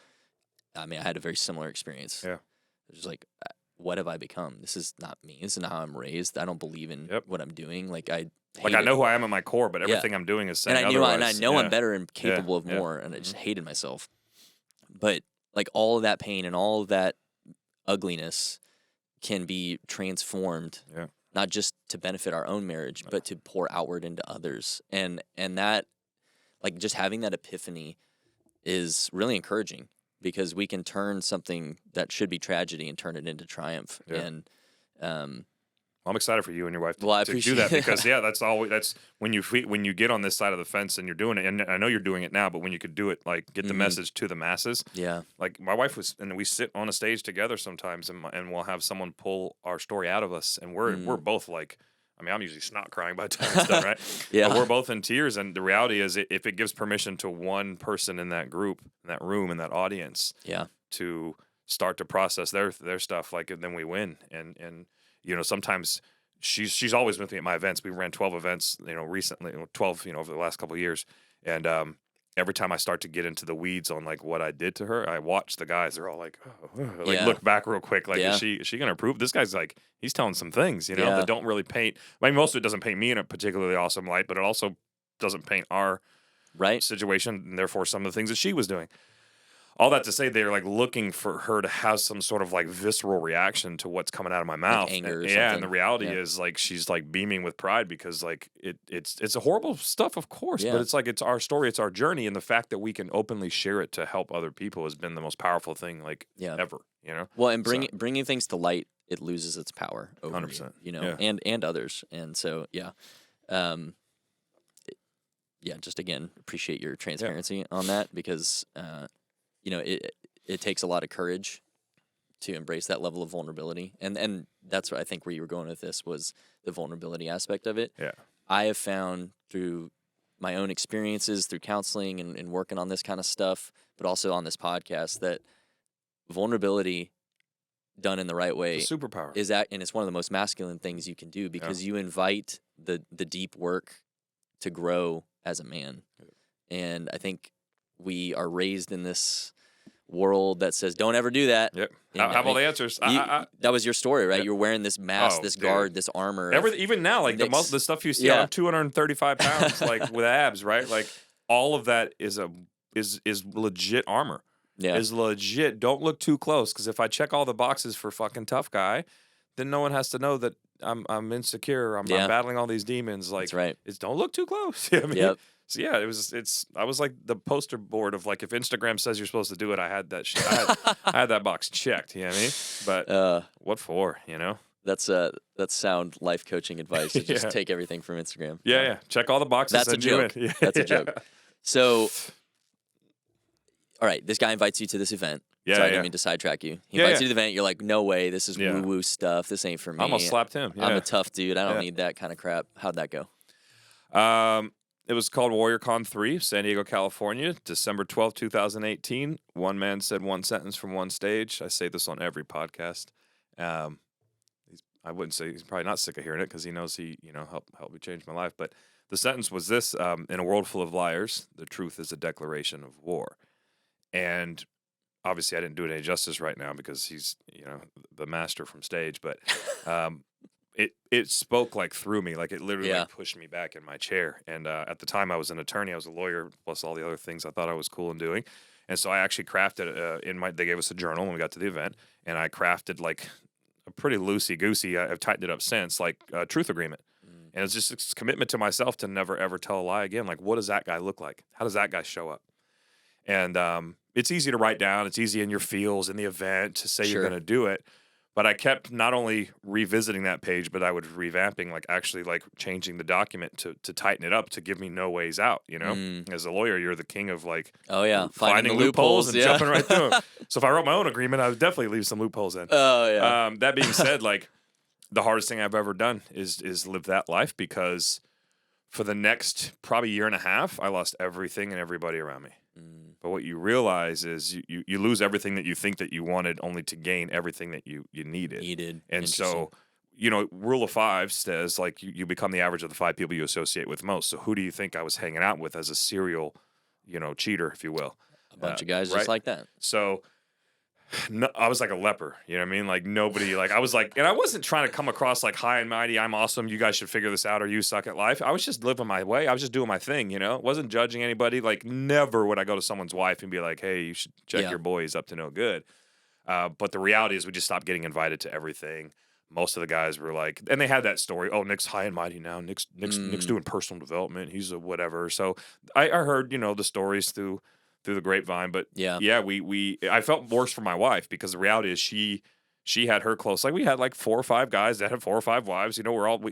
I mean, I had a very similar experience. Yeah, it was just like, what have I become? This is not me. This is not how I'm raised. I don't believe in what I'm doing. Like, I know who I am at my core, but everything I'm doing is saying otherwise. And I know I'm better and capable of more, and I just hated myself. But like, all of that pain and all of that ugliness can be transformed, not just to benefit our own marriage, but to pour outward into others. And that, like, just having that epiphany is really encouraging, because we can turn something that should be tragedy and turn it into triumph. And I'm excited for you and your wife I to appreciate do that, because that's when you get on this side of the fence and you're doing it, and I know you're doing it now, but when you could do it, like, get the message to the masses. Yeah. Like, my wife and we sit on a stage together sometimes, and we'll have someone pull our story out of us, and we're both like, I mean, I'm usually snot crying by the time it's done, right? Yeah. But we're both in tears, and the reality is, if it gives permission to one person in that group, in that room, in that audience, to start to process their stuff, like, and then we win. And sometimes she's always with me at my events. We ran 12 events, recently, 12, over the last couple of years. And every time I start to get into the weeds on like what I did to her, I watch the guys. They're all like, look back real quick. Like, is she going to approve? This guy's like, he's telling some things, that don't really paint. I mean, most of it doesn't paint me in a particularly awesome light, but it also doesn't paint our situation, and therefore some of the things that she was doing. All that to say, they're like looking for her to have some sort of like visceral reaction to what's coming out of my mouth. Like anger or and the reality is, like, she's like beaming with pride, because like it's a horrible stuff, of course, but it's like, it's our story, it's our journey, and the fact that we can openly share it to help other people has been the most powerful thing, like, ever. Well, and bringing things to light, it loses its power over 100%. And others, and so just again, appreciate your transparency on that, because it takes a lot of courage to embrace that level of vulnerability. And that's what I think where you were going with this was the vulnerability aspect of it. Yeah. I have found through my own experiences through counseling and working on this kind of stuff, but also on this podcast, that vulnerability done in the right way It's a superpower. and it's one of the most masculine things you can do, because you invite the deep work to grow as a man. And I think we are raised in this world that says, don't ever do that. Yep. And Have all the answers. That was your story, right? You're wearing this mask, this guard, this armor. Even now, like the stuff you see, I'm 235 pounds, like with abs, right? Like all of that is legit armor. Yeah. Is legit. Don't look too close, because if I check all the boxes for fucking tough guy, then no one has to know that I'm insecure. I'm battling all these demons. Like, that's right. It's don't look too close. You know what I mean? Yep. So yeah, I was like the poster board of, like, if Instagram says you're supposed to do it, I had that shit. I had that box checked. You know what I mean? But what for? You know? That's sound life coaching advice. To just take everything from Instagram. Yeah. Check all the boxes. That's a joke. That's a joke. So, all right, this guy invites you to this event. Sorry, I didn't mean to sidetrack you. He invites you to the event. You're like, no way. This is woo-woo stuff. This ain't for me. I almost slapped him. Yeah. I'm a tough dude. I don't need that kind of crap. How'd that go? It was called WarriorCon 3, San Diego, California, December 12th, 2018. One man said one sentence from one stage. I say this on every podcast. I wouldn't say he's probably not sick of hearing it, because he knows he helped me change my life. But the sentence was this: in a world full of liars, the truth is a declaration of war. And obviously, I didn't do it any justice right now, because he's the master from stage. But it spoke like through me, like it literally like pushed me back in my chair. And at the time, I was an attorney, I was a lawyer, plus all the other things I thought I was cool in doing. And so I actually crafted they gave us a journal when we got to the event, and I crafted like a pretty loosey-goosey, I've tightened it up since, like a truth agreement. And it's just a commitment to myself to never, ever tell a lie again. Like, what does that guy look like? How does that guy show up? And it's easy to write down. It's easy in your feels in the event to say you're going to do it. But I kept not only revisiting that page, but I was revamping, like actually like changing the document to tighten it up, to give me no ways out. As a lawyer, you're the king of like finding loopholes and jumping right through them. So if I wrote my own agreement, I would definitely leave some loopholes in. Oh yeah. That being said, like the hardest thing I've ever done is live that life, because for the next probably year and a half, I lost everything and everybody around me. But what you realize is you lose everything that you think that you wanted, only to gain everything that you needed. And so, rule of five says, like, you become the average of the 5 people you associate with most. So who do you think I was hanging out with as a serial, cheater, if you will? A bunch of guys just like that. So no, I was like a leper, you know what I mean? Like nobody, like I was like, and I wasn't trying to come across like high and mighty, I'm awesome, you guys should figure this out, or you suck at life. I was just living my way. I was just doing my thing, Wasn't judging anybody. Like never would I go to someone's wife and be like, hey, you should check your boy, he's up to no good. But the reality is we just stopped getting invited to everything. Most of the guys were like, and they had that story, oh, Nick's high and mighty now. Nick's doing personal development. He's a whatever. So I heard, the stories through the grapevine, but I felt worse for my wife, because the reality is she had her close, like we had like 4 or 5 guys that had 4 or 5 wives,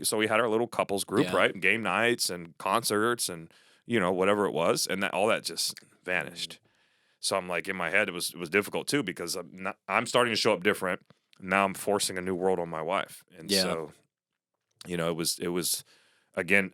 so we had our little couples group, right? And game nights and concerts and, whatever it was. And that all that just vanished. So I'm like, in my head, it was difficult too, because I'm starting to show up different. Now I'm forcing a new world on my wife. And so, it was again,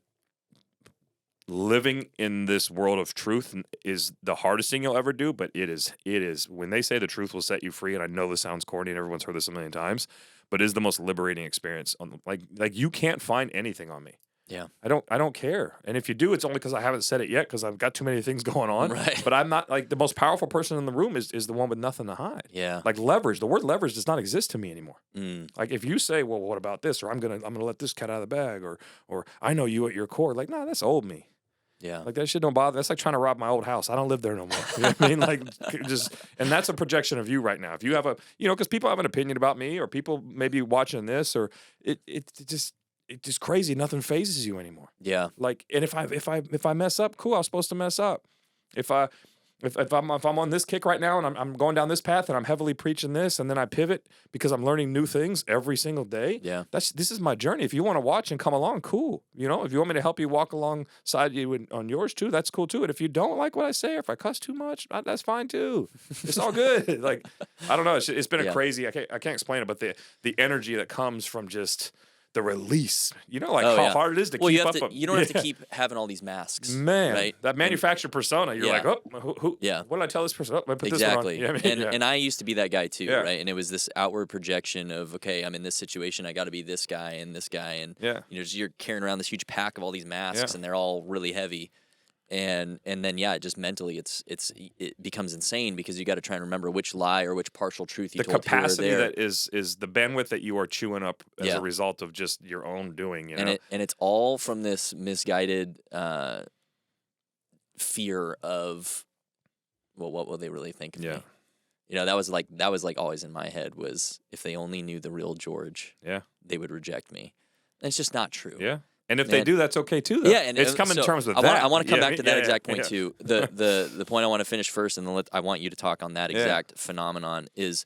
living in this world of truth is the hardest thing you'll ever do, but it is when they say the truth will set you free, and I know this sounds corny and everyone's heard this a million times, but it is the most liberating experience. Like you can't find anything on me. Yeah. I don't care. And if you do, it's only because I haven't said it yet, because I've got too many things going on. Right. But I'm not, like, the most powerful person in the room is the one with nothing to hide. Yeah. Like leverage. The word leverage does not exist to me anymore. Like if you say, well, what about this? Or I'm gonna let this cat out of the bag, or I know you at your core. Like, no, that's old me. Yeah. Like that shit don't bother. That's like trying to rob my old house. I don't live there no more. You know what I mean? Like and that's a projection of you right now. If you have because people have an opinion about me, or people maybe watching this, or it's just crazy. Nothing phases you anymore. Yeah. Like, and if I mess up, cool. I was supposed to mess up. If I'm on this kick right now and I'm going down this path and I'm heavily preaching this, and then I pivot because I'm learning new things every single day. Yeah. This is my journey. If you want to watch and come along, cool. If you want me to help you walk alongside you on yours too, that's cool too. And if you don't like what I say, or if I cuss too much, that's fine too. It's all good. Like, I don't know. It's been a crazy. I can't explain it, but the energy that comes from just the release. You know, like Oh, how yeah. hard it is to Well, keep you have up. to. You don't have to keep having all these masks, Man, right? that manufactured persona. You're Yeah. like, oh, who? Yeah. What did I tell this person? Oh, I put Exactly. this one on. Yeah, I mean, And I used to be that guy too, Yeah. right? And it was this outward projection of, okay, I'm in this situation, I got to be this guy, and yeah. just you're carrying around this huge pack of all these masks, Yeah. and they're all really heavy. And then just mentally it becomes insane because you got to try and remember which lie or which partial truth you The told capacity here or there. that is the bandwidth that you are chewing up as Yeah. a result of just your own doing. You and know, it's all from this misguided fear of, well, what will they really think of Yeah. me? That was like always in my head was, if they only knew the real George, yeah, they would reject me. And it's just not true. yeah. And if they do, that's okay too. Though. Yeah, and it's coming to terms with that. I want to come back to that exact point yeah. too. The point I want to finish first, and then I want you to talk on that exact phenomenon is,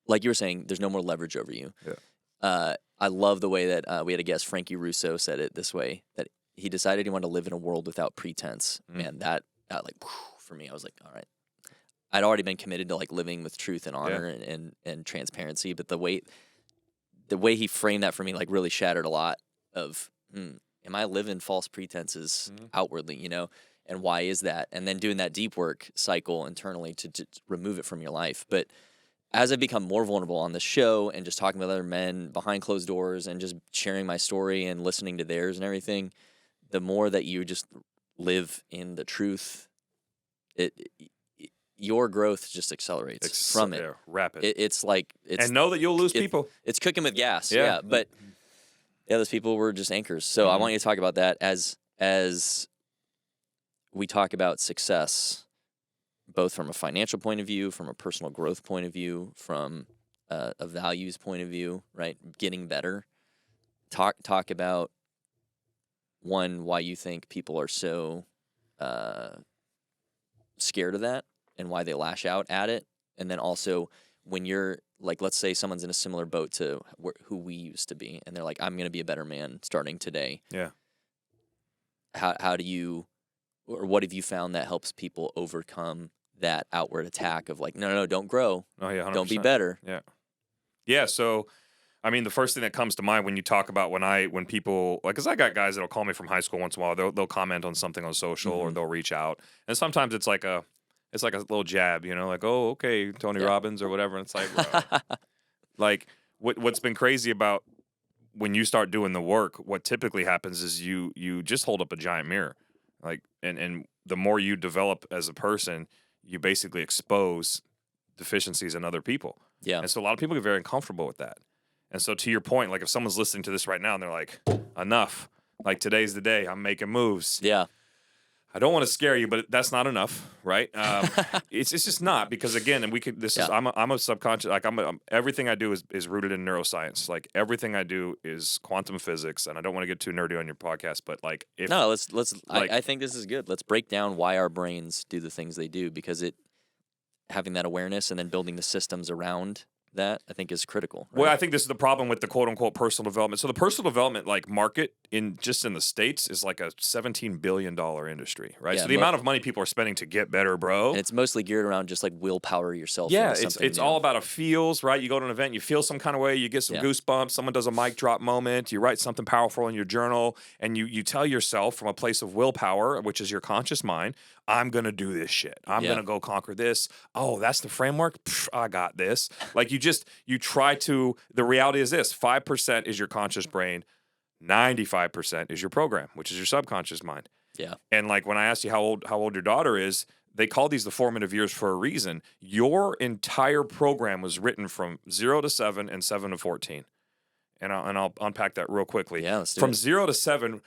like you were saying, there's no more leverage over you. Yeah. I love the way that we had a guest, Frankie Russo, said it this way, that he decided he wanted to live in a world without pretense. Man, that like, whew, for me, I was like, all right. I'd already been committed to like living with truth and honor and transparency, but the way he framed that for me like really shattered a lot of, am I living false pretenses outwardly, and why is that? And then doing that deep work cycle internally to remove it from your life. But as I become more vulnerable on the show and just talking with other men behind closed doors and just sharing my story and listening to theirs and everything, the more that you just live in the truth, your growth just accelerates from it. Yeah, rapid. It's like and know that you'll lose people. It's cooking with gas. Yeah. Yeah, but those people were just anchors. So I want you to talk about that as we talk about success, both from a financial point of view, from a personal growth point of view, from a values point of view, right? Getting better. Talk about, one, why you think people are so scared of that and why they lash out at it. And then also when you're like, let's say someone's in a similar boat to who we used to be, and they're like, I'm going to be a better man starting today. Yeah. How do you, or what have you found that helps people overcome that outward attack of like, no, don't grow. Oh, yeah, 100%. Don't be better. Yeah. Yeah, so I mean, the first thing that comes to mind when you talk about when people, like, because I got guys that'll call me from high school once in a while. They'll comment on something on social or they'll reach out, and sometimes it's like a little jab, like, oh, okay, Tony Robbins or whatever. And it's like, like what's been crazy about when you start doing the work, what typically happens is you just hold up a giant mirror, like, and the more you develop as a person, you basically expose deficiencies in other people. Yeah. And so a lot of people get very uncomfortable with that. And so to your point, like if someone's listening to this right now and they're like, enough, like today's the day, I'm making moves. Yeah. I don't want to scare you, but that's not enough, right? It's just not, because again, and we could. This is I'm a subconscious, like everything I do is rooted in neuroscience. Like everything I do is quantum physics, and I don't want to get too nerdy on your podcast, but like let's. Like, I think this is good. Let's break down why our brains do the things they do, because having that awareness and then building the systems around that, I think, is critical. Right? Well, I think this is the problem with the quote unquote personal development. So the personal development like market in the States is like a $17 billion industry, right? Yeah, so the amount of money people are spending to get better, bro. And it's mostly geared around just like willpower yourself. Yeah, it's all about a feels, right? You go to an event, you feel some kind of way, you get some goosebumps, someone does a mic drop moment, you write something powerful in your journal, and you tell yourself from a place of willpower, which is your conscious mind, I'm going to do this shit. I'm going to go conquer this. Oh, that's the framework? Pff, I got this. Like you try to, the reality is this, 5% is your conscious brain, 95% is your program, which is your subconscious mind. Yeah. And like when I asked you how old your daughter is, they call these the formative years for a reason. Your entire program was written from 0 to 7 and 7 to 14. And I'll unpack that real quickly. Yeah, let's do from it. 0 to 7,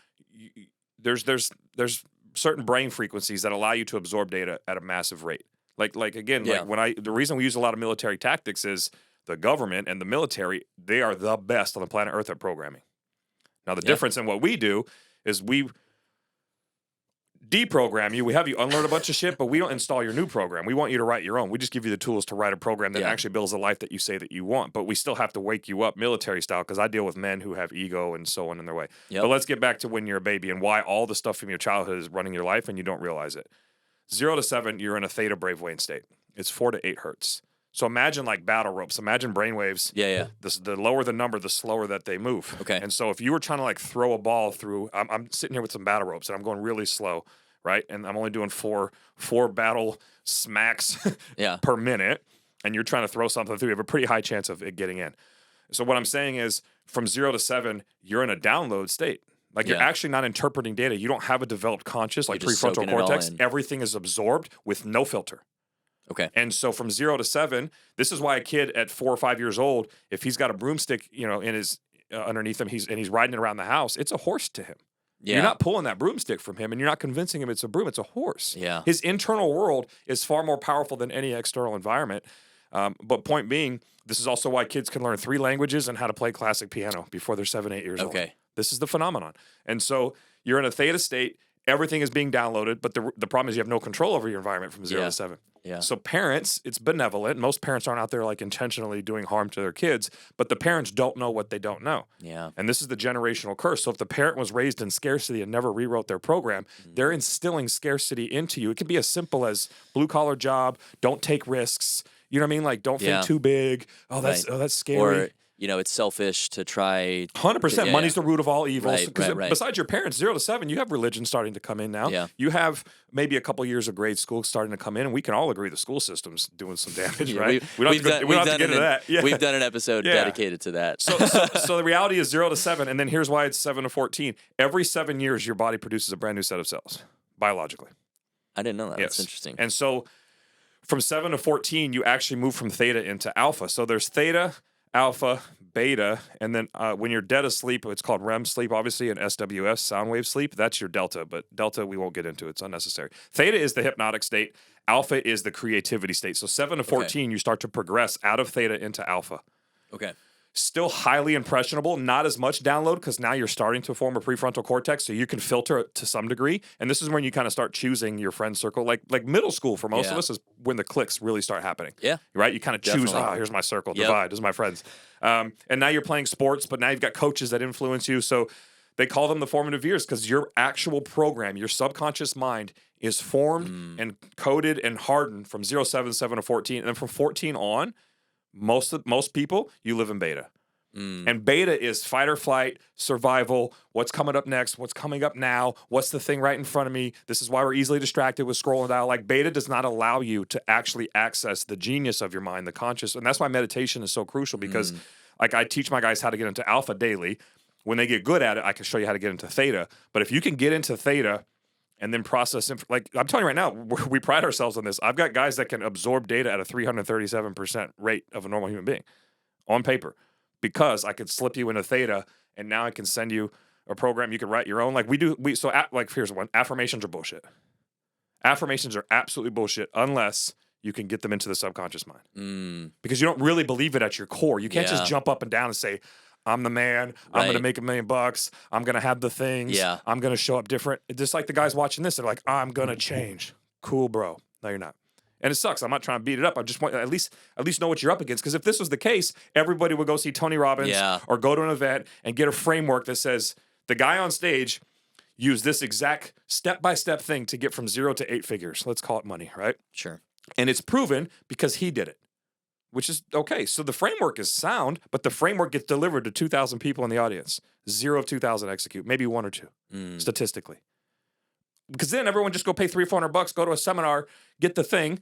there's certain brain frequencies that allow you to absorb data at a massive rate. Like again, like the reason we use a lot of military tactics is the government and the military, they are the best on the planet Earth at programming. Now the difference in what we do is we deprogram you. We have you unlearn a bunch of shit, but we don't install your new program. We want you to write your own. We just give you the tools to write a program that actually builds the life that you say that you want. But we still have to wake you up military style, because I deal with men who have ego and so on in their way. Yep. But let's get back to when you're a baby and why all the stuff from your childhood is running your life and you don't realize it. 0 to 7, you're in a theta brave Wayne state. It's 4 to 8 hertz. So imagine like battle ropes. Imagine brainwaves. Yeah. The lower the number, the slower that they move. Okay. And so if you were trying to like throw a ball through, I'm sitting here with some battle ropes and I'm going really slow, right? And I'm only doing four battle smacks Yeah. per minute. And you're trying to throw something through, you have a pretty high chance of it getting in. So what I'm saying is from 0 to 7, you're in a download state. Like you're actually not interpreting data. You don't have a developed conscious, like prefrontal cortex. Everything is absorbed with no filter. Okay. And so from 0 to 7, this is why a kid at 4 or 5 years old, if he's got a broomstick, in his underneath him, he's riding it around the house, it's a horse to him. Yeah. You're not pulling that broomstick from him, and you're not convincing him it's a broom. It's a horse. Yeah. His internal world is far more powerful than any external environment. But point being, this is also why kids can learn 3 languages and how to play classic piano before they're 7, 8 years old. Okay. This is the phenomenon. And so you're in a theta state. Everything is being downloaded, but the problem is you have no control over your environment from 0 to 7. Yeah. So parents, it's benevolent. Most parents aren't out there like intentionally doing harm to their kids, but the parents don't know what they don't know. Yeah. And this is the generational curse. So if the parent was raised in scarcity and never rewrote their program, they're instilling scarcity into you. It can be as simple as blue collar job, don't take risks. You know what I mean? Like don't think too big. Oh, that's scary. Or it's selfish to try. 100%. Money's the root of all evils. Right. Besides your parents, 0 to 7, you have religion starting to come in now. Yeah. You have maybe a couple years of grade school starting to come in, and we can all agree the school system's doing some damage, right? We don't have to get into that. Yeah. We've done an episode dedicated to that. So the reality is 0 to 7, and then here's why it's 7 to 14. Every 7 years, your body produces a brand new set of cells, biologically. I didn't know that. Yes. That's interesting. And so from 7 to 14, you actually move from theta into alpha. So there's theta, alpha, beta, and then when you're dead asleep, it's called REM sleep, obviously, and SWS, sound wave sleep. That's your delta, but delta we won't get into. It's unnecessary. Theta is the hypnotic state. Alpha is the creativity state. So 7 to 14, you start to progress out of theta into alpha. Okay. Still highly impressionable, not as much download because now you're starting to form a prefrontal cortex, so you can filter it to some degree. And this is when you kind of start choosing your friend circle. Like middle school for most of us is when the clicks really start happening. Yeah. Right? You kind of choose, here's my circle, divide, this is my friends. And now you're playing sports, but now you've got coaches that influence you. So they call them the formative years because your actual program, your subconscious mind is formed and coded and hardened from 0, 7 to 14. And then from 14 on, most people, you live in beta. And beta is fight or flight, survival, what's coming up next, what's coming up now, what's the thing right in front of me. This is why we're easily distracted with scrolling down. Like beta does not allow you to actually access the genius of your mind, the conscious. And that's why meditation is so crucial because like I teach my guys how to get into alpha daily. When they get good at it, I can show you how to get into theta. But if you can get into theta and then process, like I'm telling you right now, we pride ourselves on this. I've got guys that can absorb data at a 337% rate of a normal human being on paper. Because I could slip you into theta, and now I can send you a program you can write your own. Like here's one. Affirmations are bullshit. Affirmations are absolutely bullshit unless you can get them into the subconscious mind. Because you don't really believe it at your core. You can't just jump up and down and say, I'm the man. I'm going to make $1 million. I'm going to have the things. Yeah. I'm going to show up different. Just like the guys watching this, they're like, I'm going to change. Cool, bro. No, you're not. And it sucks. I'm not trying to beat it up. I just want at least know what you're up against. Because if this was the case, everybody would go see Tony Robbins or go to an event and get a framework that says the guy on stage used this exact step-by-step thing to get from 0 to 8 figures. Let's call it money, right? Sure. And it's proven because he did it, which is okay. So the framework is sound, but the framework gets delivered to 2,000 people in the audience. 0 of 2,000 execute, maybe 1 or 2 statistically. Because then everyone just go pay $300 or $400, go to a seminar, get the thing,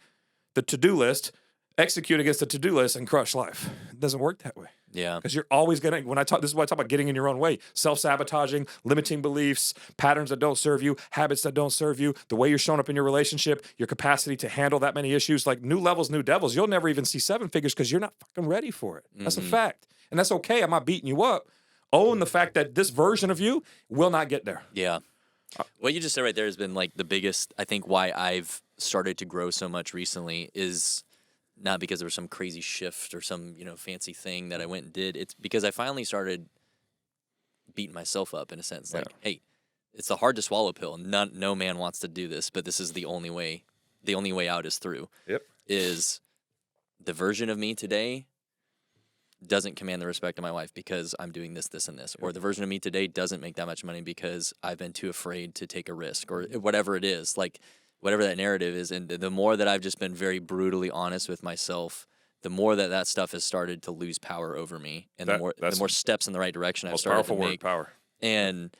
the to-do list, execute against the to-do list, and crush life. It doesn't work that way. Yeah. Because you're always going to, this is why I talk about getting in your own way. Self-sabotaging, limiting beliefs, patterns that don't serve you, habits that don't serve you, the way you're showing up in your relationship, your capacity to handle that many issues, like new levels, new devils. You'll never even see 7 figures because you're not fucking ready for it. That's a fact. And that's okay. I'm not beating you up. Own the fact that this version of you will not get there. Yeah. What you just said right there has been like the biggest, I think, why I've started to grow so much recently is not because there was some crazy shift or some, fancy thing that I went and did. It's because I finally started beating myself up in a sense. Like, hey, it's a hard to swallow pill. No man wants to do this, but this is the only way. The only way out is through. Yep. Is the version of me today doesn't command the respect of my wife because I'm doing this, this, and this. Or the version of me today doesn't make that much money because I've been too afraid to take a risk or whatever it is, like whatever that narrative is. And the more that I've just been very brutally honest with myself, the more that stuff has started to lose power over me, and the more steps in the right direction I've started to make. Power. And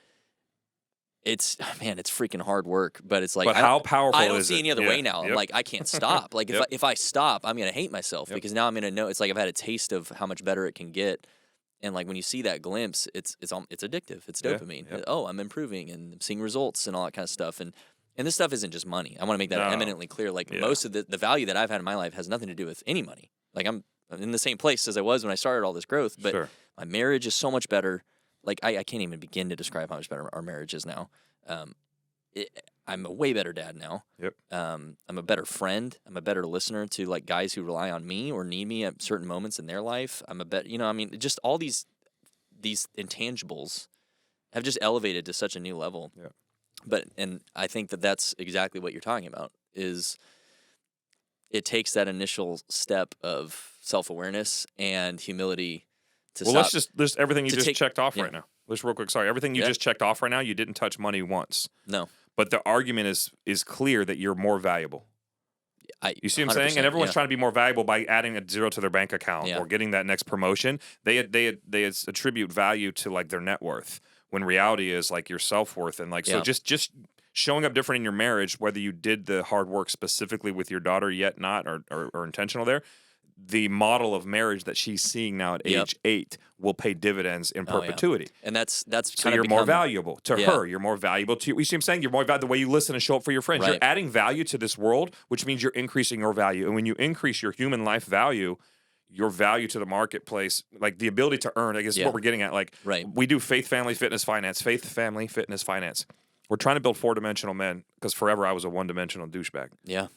it's freaking hard work, but it's like, but how powerful I don't is see it? any other way now. I'm like, I can't stop. Like if I stop, I'm gonna hate myself because now I'm gonna know. It's like I've had a taste of how much better it can get, and like when you see that glimpse, it's addictive. It's dopamine. Oh, I'm improving and I'm seeing results and all that kind of stuff. And this stuff isn't just money. I want to make that eminently clear. Like most of the value that I've had in my life has nothing to do with any money. Like I'm in the same place as I was when I started all this growth, but my marriage is so much better. Like I can't even begin to describe how much better our marriage is now. I'm a way better dad now. I'm a better friend. I'm a better listener to like guys who rely on me or need me at certain moments in their life. I'm a better, just all these intangibles have just elevated to such a new level. And I think that's exactly what you're talking about. Is it takes that initial step of self-awareness and humility to stop. Let's just everything you just checked off right now. Let's real quick. Sorry, everything you just checked off right now. You didn't touch money once. No, but the argument is clear that you're more valuable. You see what I'm saying? And everyone's trying to be more valuable by adding a zero to their bank account or getting that next promotion. They attribute value to like their net worth when reality is like your self worth. And like so, just showing up different in your marriage, whether you did the hard work specifically with your daughter yet not or intentional there. The model of marriage that she's seeing now at age 8 will pay dividends in perpetuity. And that's so you're more valuable to her. You're more valuable to you. You see what I'm saying? You're more valuable the way you listen and show up for your friends. You're adding value to this world, which means you're increasing your value. And when you increase your human life value, your value to the marketplace, like the ability to earn, I guess is what we're getting at. Like we do faith, family, fitness, finance. Faith, family, fitness, finance. We're trying to build 4-dimensional men because forever I was a 1-dimensional douchebag.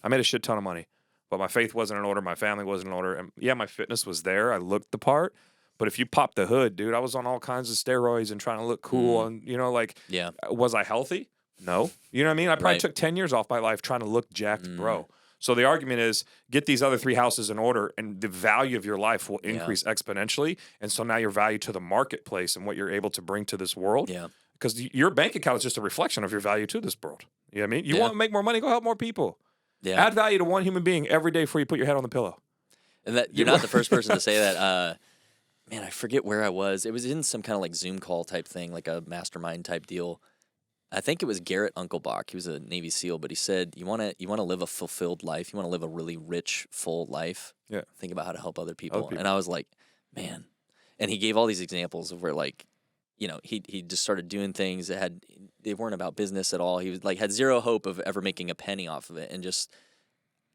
I made a shit ton of money. But my faith wasn't in order. My family wasn't in order. And my fitness was there. I looked the part. But if you pop the hood, dude, I was on all kinds of steroids and trying to look cool. And, was I healthy? No. You know what I mean? I probably took 10 years off my life trying to look jacked, bro. So the argument is get these other 3 houses in order and the value of your life will increase exponentially. And so now your value to the marketplace and what you're able to bring to this world. Because your bank account is just a reflection of your value to this world. You know what I mean? You want to make more money, go help more people. Add value to one human being every day before you put your head on the pillow. And that you're not the first person to say that. Man, I forget where I was. It was in some kind of like Zoom call type thing, like a mastermind type deal. I think it was Garrett Unkelbach. He was a Navy SEAL, but he said, "You want to live a fulfilled life. You want to live a really rich, full life. Think about how to help other people." And I was like, man. And he gave all these examples of where like, he just started doing things that they weren't about business at all. He was like had zero hope of ever making a penny off of it, and just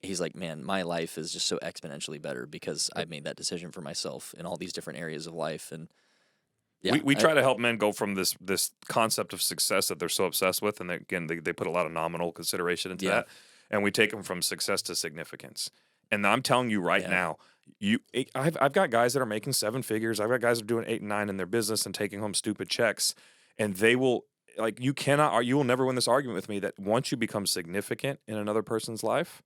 he's like, man, my life is just so exponentially better because I made that decision for myself in all these different areas of life. And we try to help men go from this concept of success that they're so obsessed with, and they put a lot of nominal consideration into that, and we take them from success to significance. And I'm telling you right now. I've got guys that are making 7 figures. I've got guys that are doing 8 and 9 in their business and taking home stupid checks. And they will you will never win this argument with me that once you become significant in another person's life,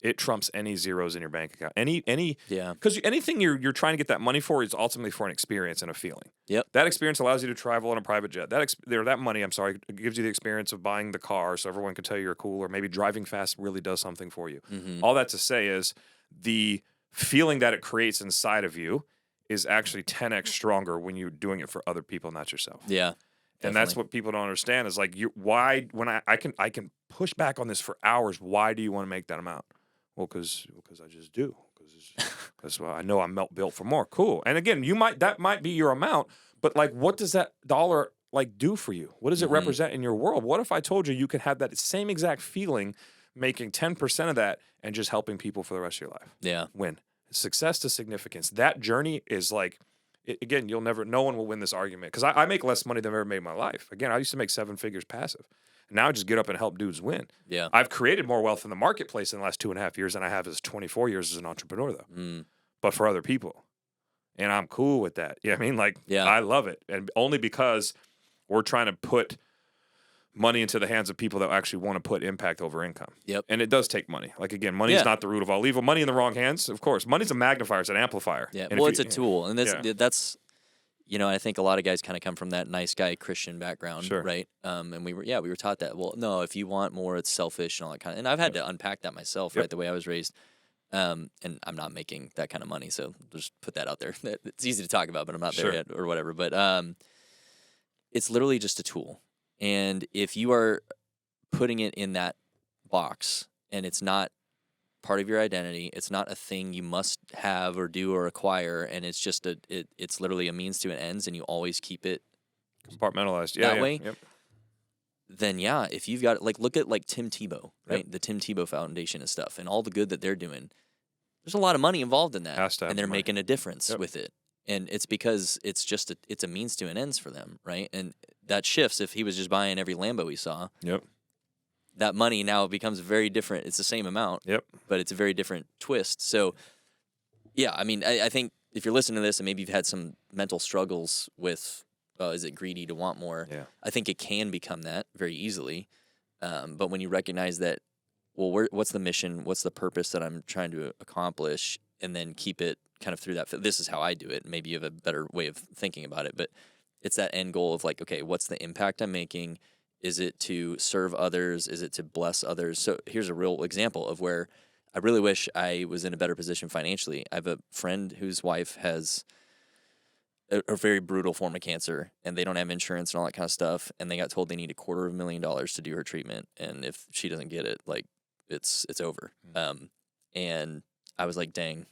it trumps any zeros in your bank account. Because anything you're trying to get that money for is ultimately for an experience and a feeling. That experience allows you to travel on a private jet. That money, gives you the experience of buying the car so everyone can tell you you're cool, or maybe driving fast really does something for you. All that to say is the feeling that it creates inside of you is actually 10x stronger when you're doing it for other people, not yourself. And that's what people don't understand is like, why, when I can push back on this for hours, why do you want to make that amount? Well, because I just do. Because I know I'm built for more. Cool. And again, that might be your amount, but like, what does that dollar like do for you? What does it represent in your world? What if I told you could have that same exact feeling making 10% of that and just helping people for the rest of your life? Win. Success to significance. That journey is like, again, no one will win this argument. Because I make less money than I've ever made in my life. Again, I used to make 7 figures passive. Now I just get up and help dudes win. I've created more wealth in the marketplace in the last 2.5 years than I have as 24 years as an entrepreneur, though. But for other people. And I'm cool with that. You know what I mean? Like, I love it. And only because we're trying to put money into the hands of people that actually want to put impact over income. And it does take money. Like, again, money is not the root of all evil. Money in the wrong hands, of course. Money's a magnifier. It's an amplifier. And it's a tool. And that's I think a lot of guys kind of come from that nice guy Christian background, right? And we were taught that, well, no, if you want more, it's selfish and all that kind of. And I've had to unpack that myself, right? The way I was raised. And I'm not making that kind of money, so just put that out there. It's easy to talk about, but I'm not there Sure. yet or whatever. But it's literally just a tool. And if you are putting it in that box and it's not part of your identity, it's not a thing you must have or do or acquire, and it's just it's literally a means to an ends, and you always keep it Compartmentalized. that Yeah. way, Yep. then yeah, if you've got like look at like Tim Tebow, right? The Tim Tebow Foundation and stuff, and all the good that they're doing. There's a lot of money involved in that, Has to have and they're money. making a difference Yep. with it. And it's because it's just it's a means to an ends for them, right? And that shifts if he was just buying every Lambo he saw. Yep. That money now becomes very different. It's the same amount, Yep. but it's a very different twist. So, yeah, I mean, I think if you're listening to this and maybe you've had some mental struggles with, is it greedy to want more? Yeah. I think it can become that very easily. But when you recognize that, well, what's the mission? What's the purpose that I'm trying to accomplish? And then keep it kind of through that. This is how I do it. Maybe you have a better way of thinking about it, but it's that end goal of like, okay, what's the impact I'm making? Is it to serve others? Is it to bless others? So here's a real example of where I really wish I was in a better position financially. I have a friend whose wife has a very brutal form of cancer, and they don't have insurance and all that kind of stuff. And they got told they need $250,000 to do her treatment, and if she doesn't get it, like it's over. And I was like, dang,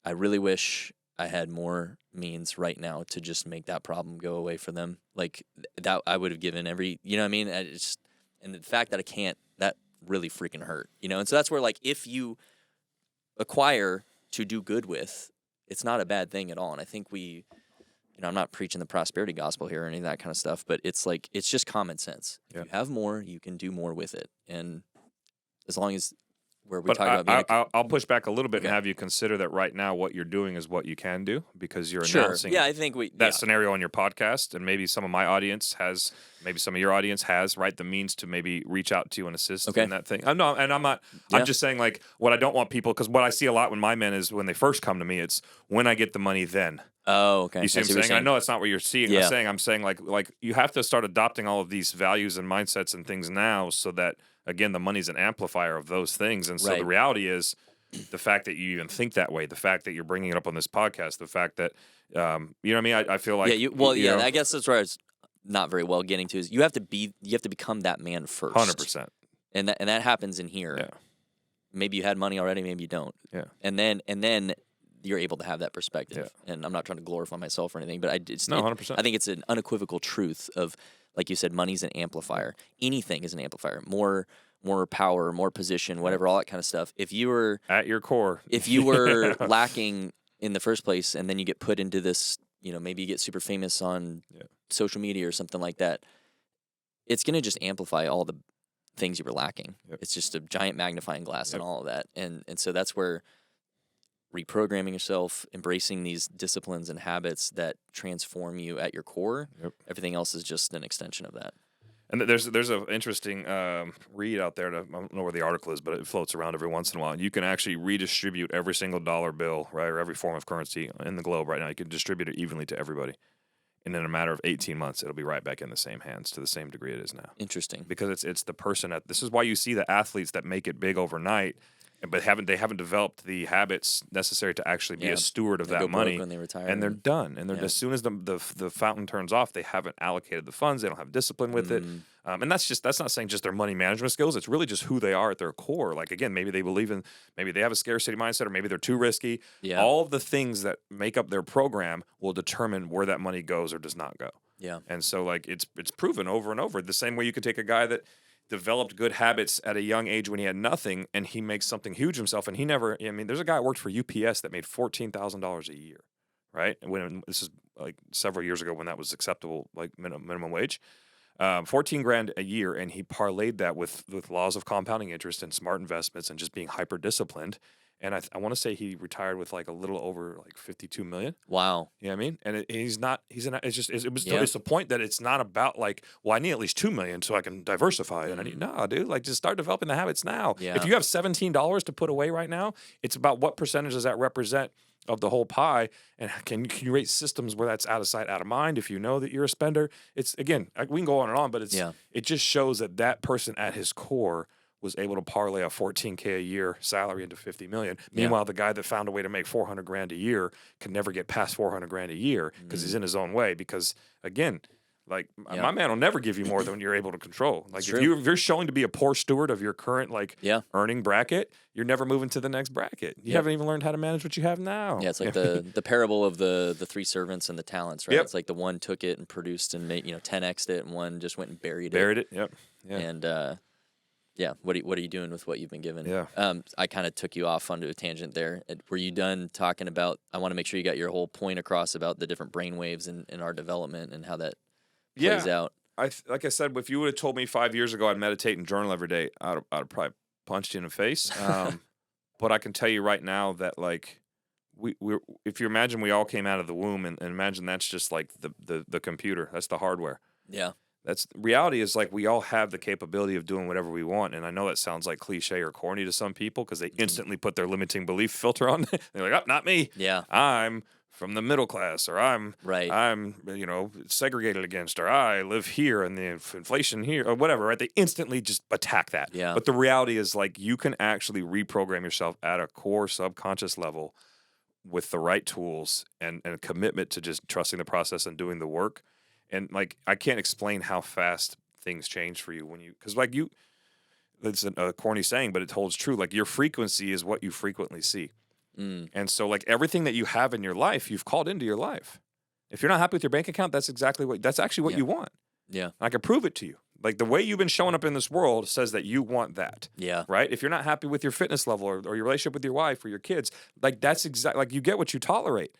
I really wish I had more means right now to just make that problem go away for them. Like that, I would have given every, you know what I mean? And the fact that I can't, that really freaking hurt, you know? And so that's where, like, if you acquire to do good with, it's not a bad thing at all. And I think I'm not preaching the prosperity gospel here or any of that kind of stuff, but it's like, it's just common sense. Yeah. If you have more, you can do more with it. And as long as where we But talk about being I'll push back a little bit Okay. and have you consider that right now what you're doing is what you can do, because you're Sure. announcing Yeah, I think that scenario on your podcast, and maybe some of my audience has, maybe some of your audience has, right, the means to maybe reach out to you and assist in that thing. I'm not. Yeah. I'm just saying, like, what I don't want people, because what I see a lot when my men is when they first come to me, it's when I get the money, then. Oh, okay. You see what I'm saying? I know it's not what you're seeing. Yeah. I'm saying like you have to start adopting all of these values and mindsets and things now, so that again the money's an amplifier of those things. And so the reality is, the fact that you even think that way, the fact that you're bringing it up on this podcast, the fact that you know what I mean. I feel like you know, I guess that's where I was not very well getting to is you have to become that man first. 100%. And that happens in here. Yeah. Maybe you had money already, maybe you don't. Yeah. And then you're able to have that perspective. Yeah. And I'm not trying to glorify myself or anything, but 100%. I think it's an unequivocal truth of, like you said, money's an amplifier. Anything is an amplifier. More power, more position, whatever, all that kind of stuff. If you were at your core, if you were lacking in the first place, and then you get put into this, you know, maybe you get super famous on social media or something like that, it's going to just amplify all the things you were lacking. Yep. It's just a giant magnifying glass and all of that. And so that's where reprogramming yourself, embracing these disciplines and habits that transform you at your core, everything else is just an extension of that. And there's an interesting read out there. I don't know where the article is, but it floats around every once in a while. You can actually redistribute every single dollar bill, right, or every form of currency in the globe right now. You can distribute it evenly to everybody. And in a matter of 18 months, it'll be right back in the same hands to the same degree it is now. Interesting. Because it's the person this is why you see the athletes that make it big overnight, but they haven't developed the habits necessary to actually be a steward of that money when they retire, and they're done. And as soon as the fountain turns off, they haven't allocated the funds. They don't have discipline with it. And that's not saying just their money management skills. It's really just who they are at their core. Like, again, maybe they believe in, maybe they have a scarcity mindset, or maybe they're too risky. Yeah. All of the things that make up their program will determine where that money goes or does not go. Yeah. And so, like, it's proven over and over. The same way you could take a guy that developed good habits at a young age when he had nothing, and he makes something huge himself, and he never, I mean, there's a guy that worked for UPS that made $14,000 a year, right? And this is like several years ago when that was acceptable, like minimum wage. 14 grand a year, and he parlayed that with laws of compounding interest and smart investments and just being hyper disciplined. And I want to say he retired with like a little over like 52 million. Wow. You know what I mean? And it's the point that it's not about like, well, I need at least 2 million so I can diversify. And I need, no, dude, like just start developing the habits now. Yeah. If you have $17 to put away right now, it's about what percentage does that represent of the whole pie, and can you create systems where that's out of sight, out of mind? If you know that you're a spender, it's, again, we can go on and on, but it just shows that person at his core was able to parlay a $14K a year salary into $50 million. Meanwhile, the guy that found a way to make $400,000 a year can never get past $400,000 a year because he's in his own way. Because again, like my man will never give you more than you're able to control. Like if you're showing to be a poor steward of your current earning bracket, you're never moving to the next bracket. You haven't even learned how to manage what you have now. Yeah, it's like the parable of the three servants and the talents, right? It's like the one took it and produced and made 10x'd it, and one just went and buried it. Yep. Yeah. And what are you doing with what you've been given? Yeah. I kind of took you off onto a tangent there. Were you done talking about? I want to make sure you got your whole point across about the different brain waves in our development and how that plays out. Like I said, if you would have told me 5 years ago I'd meditate and journal every day, I'd have probably punched you in the face. But I can tell you right now that like we're if you imagine we all came out of the womb and imagine that's just like the computer, that's the hardware. Yeah. That's reality is like we all have the capability of doing whatever we want. And I know that sounds like cliche or corny to some people because they instantly put their limiting belief filter on. They're like, oh, not me. Yeah. I'm from the middle class, or I'm segregated against, or I live here and the inflation here, or whatever, right? They instantly just attack that. Yeah. But the reality is like you can actually reprogram yourself at a core subconscious level with the right tools and a commitment to just trusting the process and doing the work. And like I can't explain how fast things change for you when you, because like you, it's a corny saying, but it holds true. Like your frequency is what you frequently see. And so like everything that you have in your life, you've called into your life. If you're not happy with your bank account, that's actually what you want. Yeah. I can prove it to you. Like the way you've been showing up in this world says that you want that. Yeah. Right. If you're not happy with your fitness level or your relationship with your wife or your kids, like that's exactly like you get what you tolerate.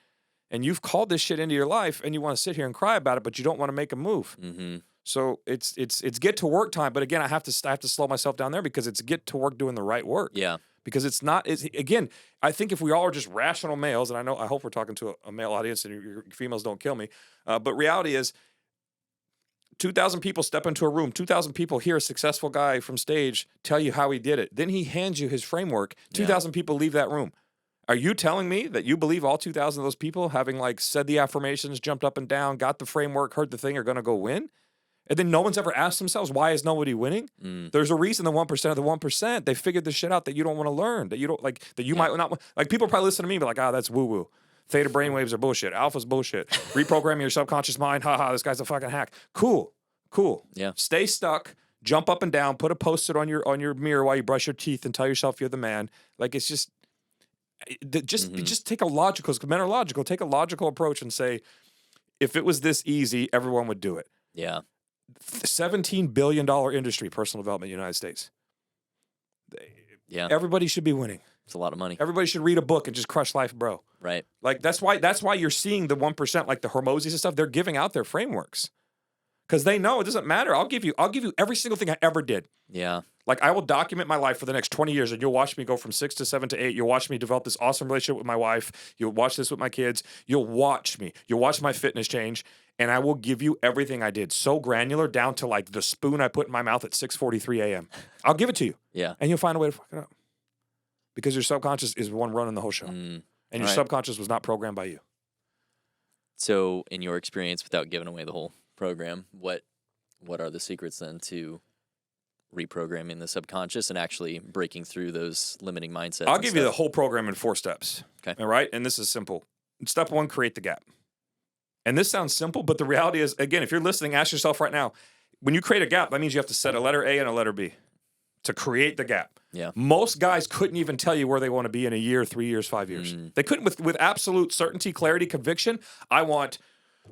And you've called this shit into your life and you want to sit here and cry about it, but you don't want to make a move. Mm-hmm. So it's get to work time. But again, I have to slow myself down there because it's get to work doing the right work. Yeah. Because again, I think if we all are just rational males, and I hope we're talking to a male audience and your females don't kill me, but reality is 2,000 people step into a room, 2,000 people hear a successful guy from stage tell you how he did it. Then he hands you his framework. 2,000 people leave that room. Are you telling me that you believe all 2,000 of those people, having like said the affirmations, jumped up and down, got the framework, heard the thing, are going to go win? And then no one's ever asked themselves, why is nobody winning? There's a reason the 1% of the 1%, they figured this shit out that you don't want to learn, that you don't like, that you might not, like people probably listen to me and be like, that's woo-woo. Theta brainwaves are bullshit. Alpha's bullshit. Reprogramming your subconscious mind. This guy's a fucking hack. Cool. Yeah. Stay stuck. Jump up and down. Put a post-it on your mirror while you brush your teeth and tell yourself you're the man. Like it's just take a logical, because men are logical. Take a logical approach and say, if it was this easy, everyone would do it. Yeah. $17 billion industry, personal development in the United States. Yeah. Everybody should be winning. It's a lot of money. Everybody should read a book and just crush life, bro. Right. Like that's why you're seeing the 1%, like the Hormozis and stuff, they're giving out their frameworks. Because they know it doesn't matter. I'll give you every single thing I ever did. Yeah. Like I will document my life for the next 20 years and you'll watch me go from 6 to 7 to 8. You'll watch me develop this awesome relationship with my wife. You'll watch this with my kids. You'll watch me. You'll watch my fitness change. And I will give you everything I did. So granular down to like the spoon I put in my mouth at 6:43 a.m. I'll give it to you. Yeah. And you'll find a way to fuck it up. Because your subconscious is the one running the whole show. And your subconscious was not programmed by you. So in your experience, without giving away the whole program, what are the secrets then to reprogramming the subconscious and actually breaking through those limiting mindsets? I'll give you the whole program in 4 steps. Okay. All right? And this is simple. Step 1, create the gap. And this sounds simple, but the reality is, again, if you're listening, ask yourself right now, when you create a gap, that means you have to set a letter A and a letter B to create the gap. Yeah. Most guys couldn't even tell you where they want to be in a year, 3 years, 5 years. They couldn't with absolute certainty, clarity, conviction. I want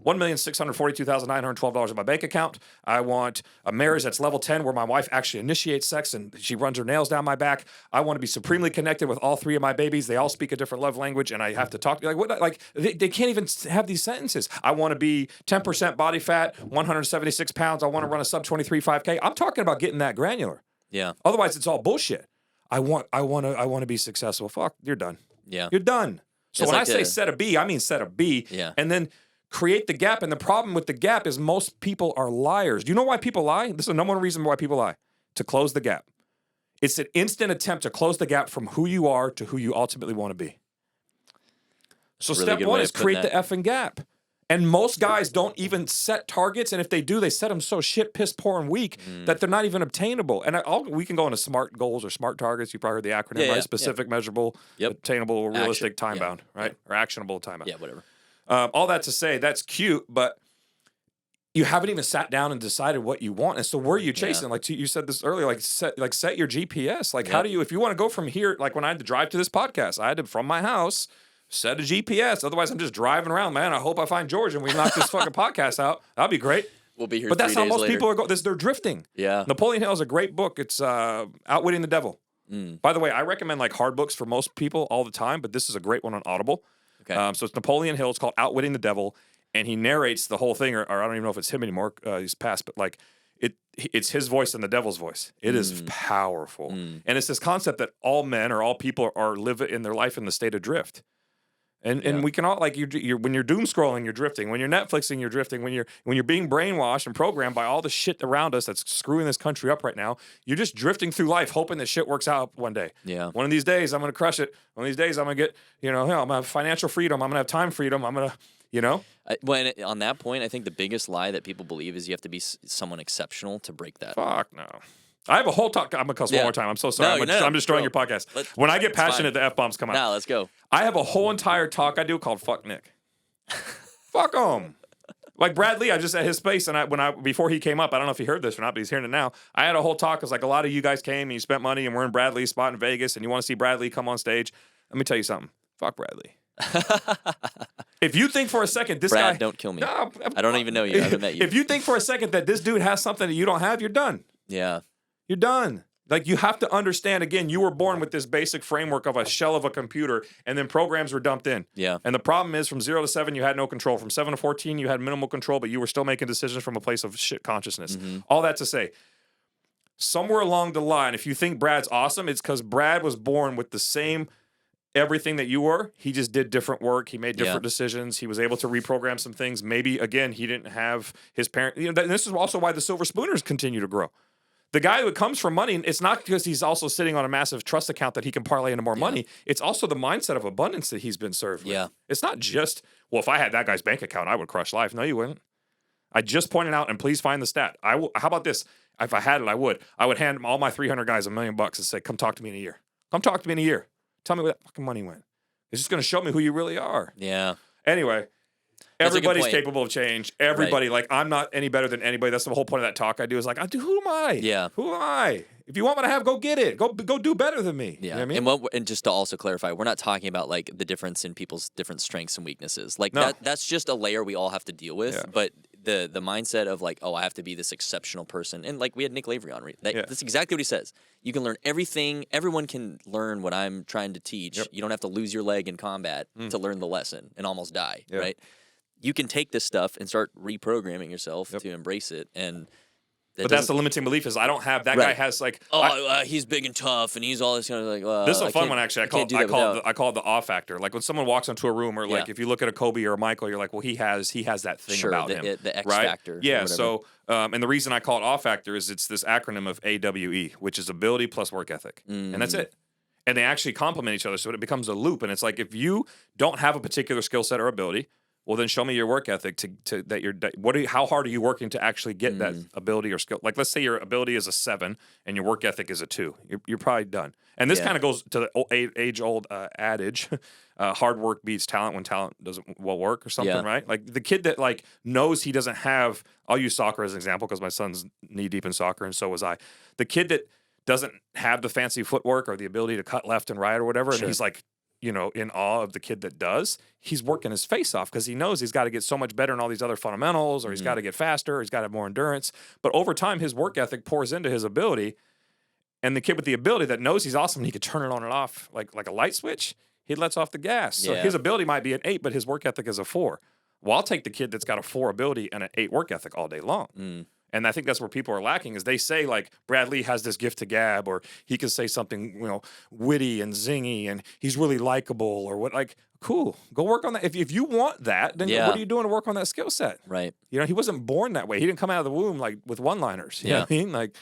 $1,642,912 in my bank account. I want a marriage that's level 10 where my wife actually initiates sex and she runs her nails down my back. I want to be supremely connected with all 3 of my babies. They all speak a different love language and I have to talk to like what like they can't even have these sentences. I want to be 10% body fat, 176 pounds. I want to run a sub 23 5K. I'm talking about getting that granular. Yeah. Otherwise it's all bullshit. I want to be successful. Fuck, you're done. Yeah. You're done. So it's when like I say set a B, I mean set a B. Yeah. And then create the gap. And the problem with the gap is most people are liars. Do you know why people lie? This is the number one reason why people lie. To close the gap. It's an instant attempt to close the gap from who you are to who you ultimately want to be. So step 1 is create the effing gap. And most guys don't even set targets, and if they do, they set them so shit, piss poor, and weak that they're not even obtainable. And we can go into SMART goals or SMART targets. You probably heard the acronym, right? Specific, measurable, attainable, realistic, time-bound, right? Or actionable, time-bound. Yeah, whatever. All that to say, that's cute, but you haven't even sat down and decided what you want. And so where are you chasing? Like you said this earlier, set your GPS. Like how do you, if you want to go from here, like when I had to drive to this podcast, I had to, from my house, set a GPS. Otherwise, I'm just driving around, man. I hope I find George and we knock this fucking podcast out. That'd be great. We'll be here. But that's 3 how days most later. people are going. They're drifting. Yeah. Napoleon Hill is a great book. It's Outwitting the Devil. By the way, I recommend like hard books for most people all the time, but this is a great one on Audible. Okay. So it's Napoleon Hill. It's called Outwitting the Devil, and he narrates the whole thing. Or I don't even know if it's him anymore. He's passed, but like it's his voice and the devil's voice. It is powerful, and it's this concept that all men or all people are live in their life in the state of drift. And we can all like you're when you're doom scrolling, you're drifting. When you're Netflixing, you're drifting. When you're being brainwashed and programmed by all the shit around us that's screwing this country up right now, you're just drifting through life, hoping that shit works out one day. Yeah. One of these days, I'm gonna crush it. One of these days, I'm gonna get I'm gonna have financial freedom. I'm gonna have time freedom. I'm gonna on that point, I think the biggest lie that people believe is you have to be someone exceptional to break that. Fuck no. I have a whole talk. I'm gonna cuss one more time. I'm so sorry. I'm destroying your podcast. When I get passionate, the F-bombs come out. Now let's go. I have a whole entire talk I do called "Fuck Nick." Fuck him. Like Brad Lee, I just at his space, and before he came up, I don't know if he heard this or not, but he's hearing it now. I had a whole talk because like a lot of you guys came and you spent money, and we're in Brad Lee's spot in Vegas, and you want to see Brad Lee come on stage. Let me tell you something. Fuck Brad Lee. If you think for a second this Brad, guy, don't kill me. No, I don't even know you. I haven't met you. If you think for a second that this dude has something that you don't have, you're done. Yeah. You're done. Like, you have to understand, again, you were born with this basic framework of a shell of a computer, and then programs were dumped in. Yeah. And the problem is, from 0 to 7, you had no control. From 7 to 14, you had minimal control, but you were still making decisions from a place of shit consciousness. All that to say, somewhere along the line, if you think Brad's awesome, it's because Brad was born with the same everything that you were. He just did different work. He made different decisions. He was able to reprogram some things. Maybe, again, he didn't have his parent. This is also why the silver spooners continue to grow. The guy who comes from money, it's not because he's also sitting on a massive trust account that he can parlay into more money. It's also the mindset of abundance that he's been served with. Yeah. It's not just, well, if I had that guy's bank account, I would crush life. No, you wouldn't. I just pointed out, and please find the stat. How about this? If I had it, I would. I would hand all my 300 guys $1 million and say, come talk to me in a year. Come talk to me in a year. Tell me where that fucking money went. It's just going to show me who you really are. Yeah. Anyway. That's Everybody's capable of change. Everybody, like, I'm not any better than anybody. That's the whole point of that talk I do is like, who am I? Yeah. Who am I? If you want what I have, go get it. Go do better than me. Yeah. You know what I mean? And just to also clarify, we're not talking about like the difference in people's different strengths and weaknesses. Like that's just a layer we all have to deal with. Yeah. But the mindset of like, oh, I have to be this exceptional person. And like we had Nick Lavery on. That's exactly what he says. You can learn everything. Everyone can learn what I'm trying to teach. Yep. You don't have to lose your leg in combat to learn the lesson and almost die, right? You can take this stuff and start reprogramming yourself to embrace it. And but that's the limiting belief is I don't have that guy has like he's big and tough and he's all this kind of like this is a fun one actually. I call it the awe factor. Like when someone walks into a room or like if you look at a Kobe or a Michael, you're like, well, he has that thing about him. The X right? factor. Yeah. So and the reason I call it awe factor is it's this acronym of AWE, which is ability plus work ethic, and that's it. And they actually complement each other, so it becomes a loop. And it's like if you don't have a particular skill set or ability, well, then show me your work ethic to that you're. How hard are you working to actually get that ability or skill? Like, let's say your ability is a 7 and your work ethic is a 2. You're probably done. And this kind of goes to the age-old adage: hard work beats talent when talent doesn't work or something, right? Like the kid that like knows he doesn't have. I'll use soccer as an example because my son's knee deep in soccer, and so was I. The kid that doesn't have the fancy footwork or the ability to cut left and right or whatever, and he's like, in awe of the kid that does, he's working his face off because he knows he's got to get so much better in all these other fundamentals, or he's got to get faster, or he's got to have more endurance. But over time, his work ethic pours into his ability, and the kid with the ability that knows he's awesome and he can turn it on and off like a light switch, he lets off the gas. So his ability might be an 8, but his work ethic is a 4. Well, I'll take the kid that's got a 4 ability and an 8 work ethic all day long. And I think that's where people are lacking is they say like Brad Lee has this gift to gab, or he can say something, witty and zingy, and he's really likable, or what. Like, cool, go work on that. If you want that, then what are you doing to work on that skill set? Right. He wasn't born that way. He didn't come out of the womb like with one-liners. You know what I mean? Like,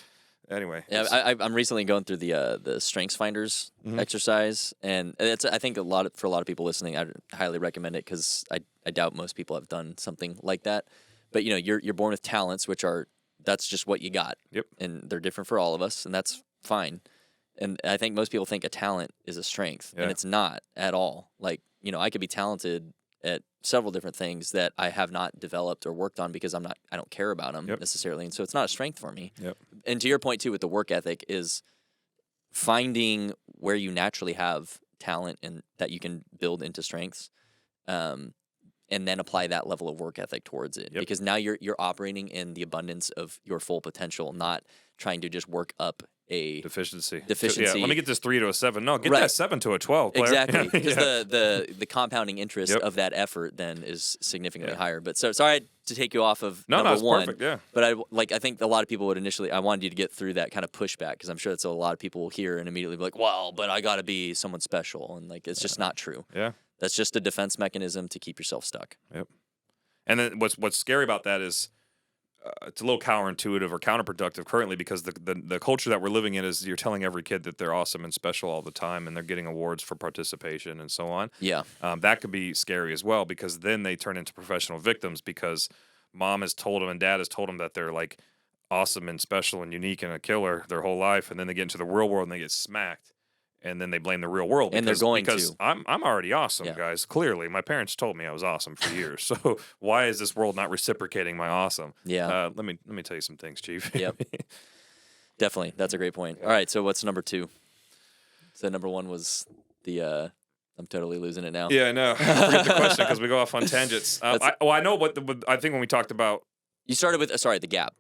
anyway. Yeah, I'm recently going through the Strengths Finders exercise, and it's I think for a lot of people listening, I highly recommend it because I I doubt most people have done something like that. But you're born with talents, that's just what you got. Yep. And they're different for all of us, and that's fine. And I think most people think a talent is a strength, and it's not at all. Like, I could be talented at several different things that I have not developed or worked on because I don't care about them necessarily. And so it's not a strength for me. Yep. And to your point too, with the work ethic, is finding where you naturally have talent and that you can build into strengths. And then apply that level of work ethic towards it, because now you're operating in the abundance of your full potential, not trying to just work up a deficiency. Yeah, let me get this 3 to a 7. No, get that 7 to a 12. Player. Exactly, because the compounding interest of that effort then is significantly higher. But sorry to take you off of number one. Perfect, yeah. But I think a lot of people would initially. I wanted you to get through that kind of pushback, because I'm sure that's a lot of people will hear and immediately be like, "Well, but I got to be someone special," and like it's just not true. Yeah. That's just a defense mechanism to keep yourself stuck. Yep. And then what's scary about that is it's a little counterintuitive or counterproductive currently, because the culture that we're living in is you're telling every kid that they're awesome and special all the time, and they're getting awards for participation and so on. Yeah. That could be scary as well, because then they turn into professional victims, because mom has told them and dad has told them that they're like awesome and special and unique and a killer their whole life, and then they get into the real world and they get smacked. And then they blame the real world. And they're going because to. I'm already awesome, guys. Clearly, my parents told me I was awesome for years. So why is this world not reciprocating my awesome? Yeah. Let me tell you some things, Chief. Yep. Definitely, that's a great point. All right, so what's number 2? So number 1 was the. I'm totally losing it now. Yeah, I know. I forget the question because we go off on tangents. I know what I think when we talked about. You started with the gap.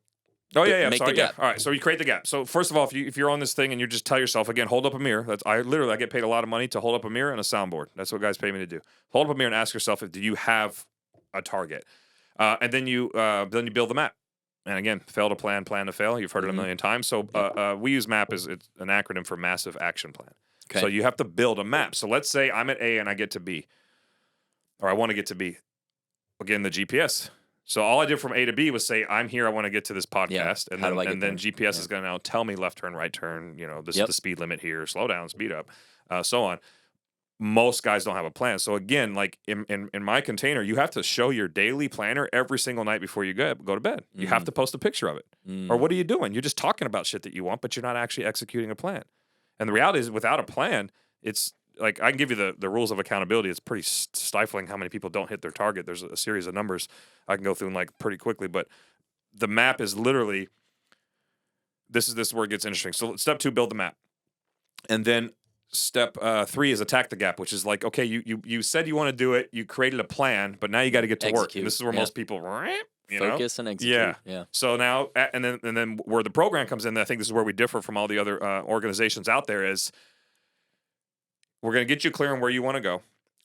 Oh yeah. Make sorry, the gap. All right, so you create the gap. So first of all, if you're on this thing and you just tell yourself again, hold up a mirror. I get paid a lot of money to hold up a mirror and a soundboard. That's what guys pay me to do. Hold up a mirror and ask yourself, do you have a target? And then you build the map. And again, fail to plan to fail. You've heard it a million times. So we use MAP as it's an acronym for Massive Action Plan. Okay. So you have to build a map. So let's say I'm at A and I get to B, or I want to get to B. Again, the GPS. So all I did from A to B was say, I'm here, I want to get to this podcast. And then GPS is going to now tell me left turn, right turn, this is the speed limit here, slow down, speed up, so on. Most guys don't have a plan. So again, like in my container, you have to show your daily planner every single night before you go to bed. You have to post a picture of it. Or what are you doing? You're just talking about shit that you want, but you're not actually executing a plan. And the reality is, without a plan, it's like, I can give you the rules of accountability. It's pretty stifling how many people don't hit their target. There's a series of numbers I can go through like pretty quickly, but the map is literally, this is where it gets interesting. So step 2, build the map. And then step 3 is attack the gap, which is like, okay, you said you want to do it. You created a plan, but now you got to get to work. And this is where most people, focus and execute. Yeah. So now, and then where the program comes in, I think this is where we differ from all the other organizations out there is, we're going to get you clear on where you want to go.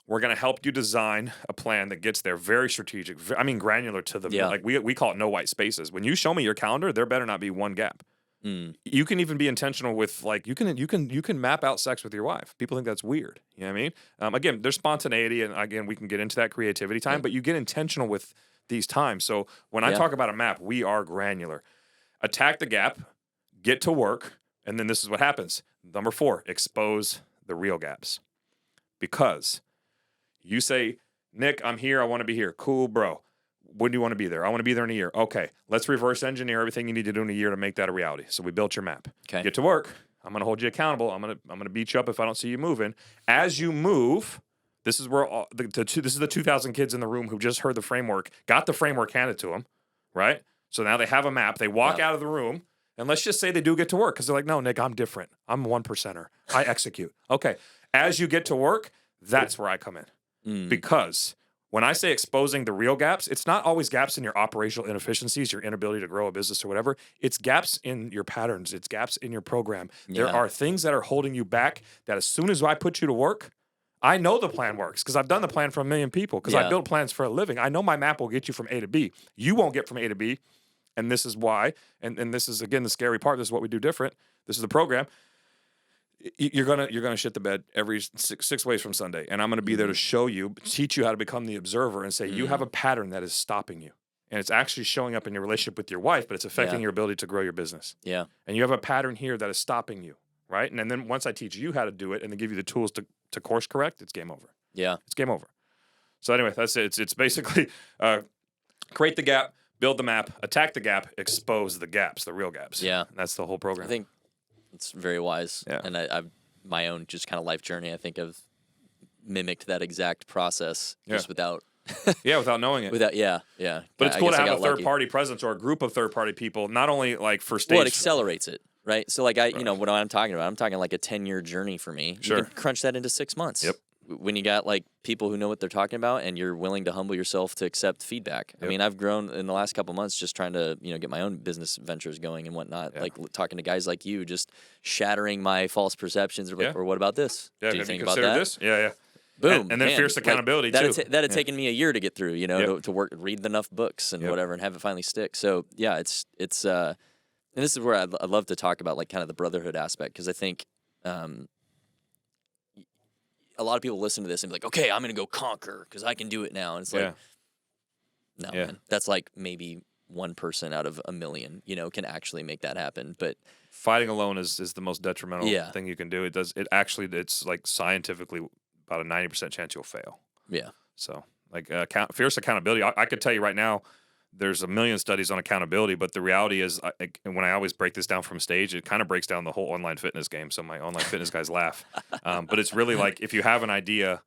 We're going to help you design a plan that gets there, very strategic. Granular to the like we call it no white spaces. When you show me your calendar, there better not be one gap. You can even be intentional with like you can map out sex with your wife. People think that's weird. You know what I mean? Again, there's spontaneity, and again we can get into that creativity time, but you get intentional with these times. So when I talk about a map, we are granular. Attack the gap, get to work, and then this is what happens. Number 4, expose the real gaps. Because you say, Nick, I'm here, I want to be here. Cool, bro. When do you want to be there? I want to be there in a year. Okay, let's reverse engineer everything you need to do in a year to make that a reality. So we built your map. Okay. Get to work. I'm going to hold you accountable. I'm going to beat you up if I don't see you moving. As you move, this is where this is the 2,000 kids in the room who just heard the framework, got the framework handed to them, right? So now they have a map. They walk out of the room. And let's just say they do get to work because they're like, no, Nick, I'm different. I'm 1%er. I execute. Okay. As you get to work, that's where I come in. Because when I say exposing the real gaps, it's not always gaps in your operational inefficiencies, your inability to grow a business or whatever. It's gaps in your patterns. It's gaps in your program. There are things that are holding you back that as soon as I put you to work, I know the plan works because I've done the plan for 1 million people because I build plans for a living. I know my map will get you from A to B. You won't get from A to B. And this is why, and this is, again, the scary part. This is what we do different. This is the program. You're gonna shit the bed every six ways from Sunday, and I'm gonna be there to show you, teach you how to become the observer, and say you have a pattern that is stopping you, and it's actually showing up in your relationship with your wife, but it's affecting your ability to grow your business. Yeah, and you have a pattern here that is stopping you, right? And then once I teach you how to do it, and then give you the tools to course correct, it's game over. Yeah, it's game over. So anyway, that's it. It's basically create the gap, build the map, attack the gap, expose the gaps, the real gaps. Yeah. And that's the whole program. I think it's very wise. Yeah. And I've my own just kind of life journey, I think I've mimicked that exact process just without without knowing it. yeah. But it's I cool to guess I have a got third lucky. party presence or a group of third party people, not only like for stage. Well, it accelerates it, right? So like what I'm talking about, I'm talking like a 10-year journey for me. Sure. You can crunch that into 6 months. Yep. When you got like people who know what they're talking about and you're willing to humble yourself to accept feedback. I mean, I've grown in the last couple months just trying to, get my own business ventures going and whatnot. Like talking to guys like you, just shattering my false perceptions or what about this? Yeah, Do you have think you about considered that? this? Yeah. Boom. And then man, fierce accountability like, too. That had taken me a year to get through, to read enough books and whatever and have it finally stick. So yeah, it's and this is where I'd love to talk about like kind of the brotherhood aspect, because I think a lot of people listen to this and be like, okay, I'm going to go conquer because I can do it now. And it's like, no, man, that's like maybe one person out of a million, can actually make that happen. But fighting alone is the most detrimental thing you can do. It's like scientifically about a 90% chance you'll fail. Yeah. So like fierce accountability, I could tell you right now, there's a million studies on accountability, but the reality is, when I always break this down from stage, it kind of breaks down the whole online fitness game. So my online fitness guys laugh, but it's really like if you have an idea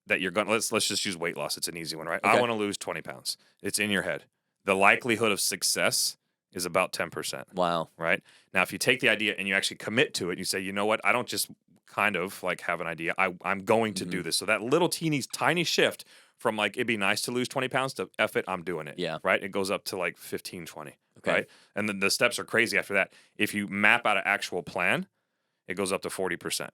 that you're going, let's just use weight loss. It's an easy one, right? Okay. I want to lose 20 pounds. It's in your head. The likelihood of success is about 10%. Wow. Right now, if you take the idea and you actually commit to it, you say, you know what? I don't just kind of like have an idea. I'm going to do this. So that little tiny shift from like, it'd be nice to lose 20 pounds to F it, I'm doing it. Yeah. Right? It goes up to like 15, 20. Okay. Right? And then the steps are crazy after that. If you map out an actual plan, it goes up to 40%.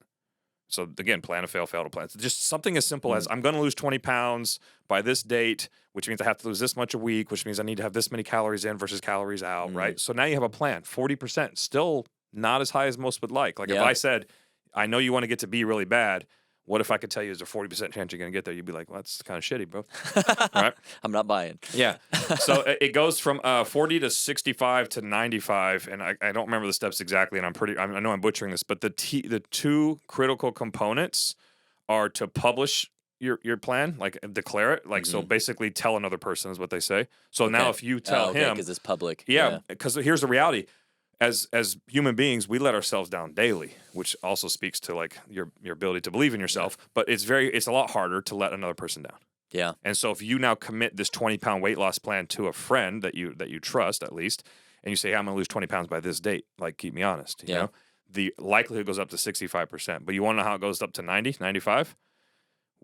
So again, plan to fail, fail to plan. It's just something as simple as I'm going to lose 20 pounds by this date, which means I have to lose this much a week, which means I need to have this many calories in versus calories out, right? So now you have a plan. 40%, still not as high as most would like. Like if I said, I know you want to get to B really bad, what if I could tell you there's a 40% chance you're going to get there? You'd be like, well, that's kind of shitty, bro. Right? I'm not buying. Yeah. So it goes from 40 to 65 to 95, and I don't remember the steps exactly, and I know I'm butchering this, but the two critical components are to publish your plan, like declare it, like so basically tell another person is what they say. So now if you tell him, because it's public. yeah, because here's the reality. As human beings, we let ourselves down daily, which also speaks to like your ability to believe in yourself. But it's a lot harder to let another person down. Yeah. And so if you now commit this 20-pound weight loss plan to a friend that you trust at least, and you say, hey, I'm going to lose 20 pounds by this date, like keep me honest, you know, the likelihood goes up to 65%. But you want to know how it goes up to 90, 95?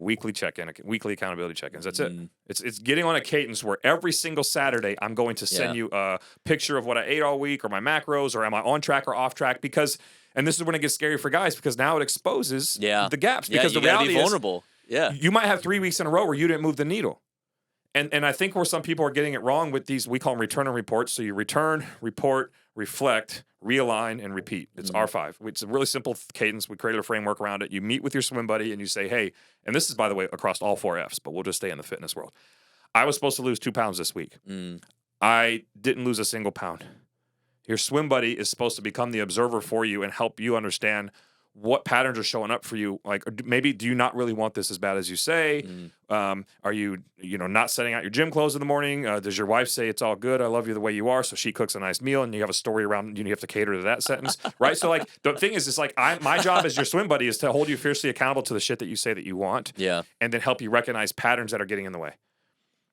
Weekly check-in, weekly accountability check-ins. That's it. It's getting on a cadence where every single Saturday I'm going to send you a picture of what I ate all week or my macros or am I on track or off track, because, and this is when it gets scary for guys because now it exposes the gaps, because the reality be vulnerable. You might have 3 weeks in a row where you didn't move the needle. And I think where some people are getting it wrong with these, we call them return and reports. So you return, report, reflect, realign, and repeat. It's R5. It's a really simple cadence. We created a framework around it. You meet with your swim buddy and you say, hey, and this is, by the way, across all 4 Fs, but we'll just stay in the fitness world. I was supposed to lose 2 pounds this week. I didn't lose a single pound. Your swim buddy is supposed to become the observer for you and help you understand what patterns are showing up for you. Like maybe do you not really want this as bad as you say? Are you not setting out your gym clothes in the morning? Does your wife say it's all good? I love you the way you are. So she cooks a nice meal and you have a story around, you have to cater to that sentence, right? So like the thing is, it's like my job as your swim buddy is to hold you fiercely accountable to the shit that you say that you want. Yeah. And then help you recognize patterns that are getting in the way.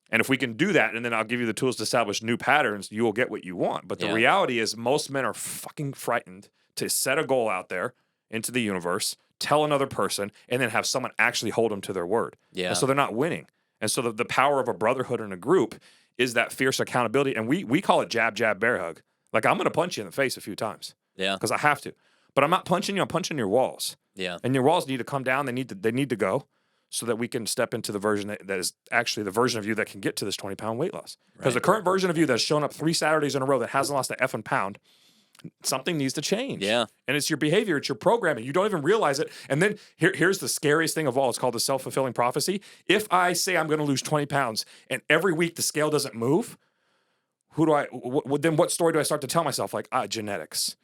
And if we can do that, and then I'll give you the tools to establish new patterns, you will get what you want. But the reality is most men are fucking frightened to set a goal out there into the universe, tell another person, and then have someone actually hold them to their word. Yeah. And so they're not winning. And so the power of a brotherhood in a group is that fierce accountability. And we call it jab, jab, bear hug. Like I'm going to punch you in the face a few times. Yeah. Because I have to. But I'm not punching you, I'm punching your walls. Yeah. And your walls need to come down. They need to go so that we can step into the version that is actually the version of you that can get to this 20-pound weight loss. Because the current version of you that's shown up 3 Saturdays in a row that hasn't lost a effing pound, something needs to change. Yeah. And it's your behavior, it's your programming. You don't even realize it. And then here's the scariest thing of all. It's called the self-fulfilling prophecy. If I say I'm going to lose 20 pounds and every week the scale doesn't move, then what story do I start to tell myself? Like, genetics.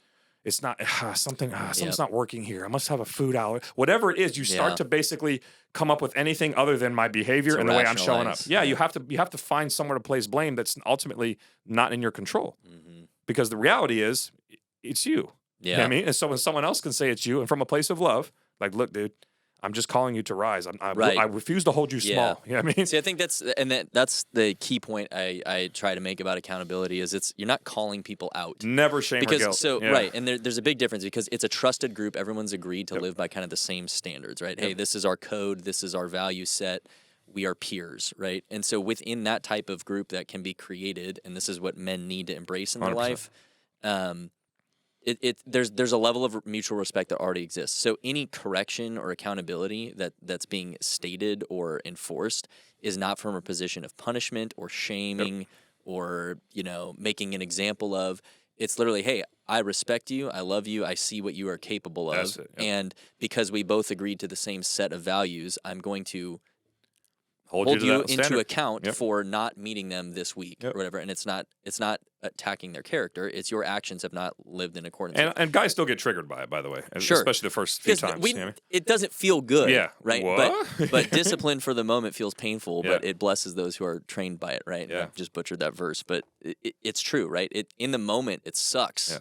it's not something's Yep. not working here. I must have a food allergy. Whatever it is, you start Yeah. to basically come up with anything other than my behavior To and the way I'm showing up. rationalize, Yeah, yeah. you have to find somewhere to place blame that's ultimately not in your control. Mm-hmm. Because the reality is, it's you. You know what Yeah. I mean? And so when someone else can say it's you, and from a place of love, like, look, dude, I'm just calling you to rise. Right. I refuse to hold you Yeah. small. You know what I mean? See, I think that's the key point I try to make about accountability is you're not calling people out. Never shame or guilt. So Yeah. right, and there's a big difference because it's a trusted group. Everyone's agreed to Yep. live by kind of the same standards, right? Hey, Yep. this is our code. This is our value set. We are peers, right? And so within that type of group that can be created, and this is what men need to embrace in their 100%. life. There's a level of mutual respect that already exists. So any correction or accountability that's being stated or enforced is not from a position of punishment or shaming or making an example of. It's literally, hey, I respect you, I love you, I see what you are capable of, That's it, yep. and because we both agreed to the same set of values, I'm going to Hold hold to you that into standard. account Yep. for not meeting them this week Yep. or whatever. And it's not attacking their character. It's your actions have not lived in accordance. And guys still get triggered by it, by the way. Sure. Especially the first few Because times. You know what I mean? it doesn't feel good, Yeah. right? What? But discipline for the moment feels painful, Yeah. but it blesses those who are trained by it, right? Yeah. I just butchered that verse, but it's true, right? In the moment, it sucks. Yeah.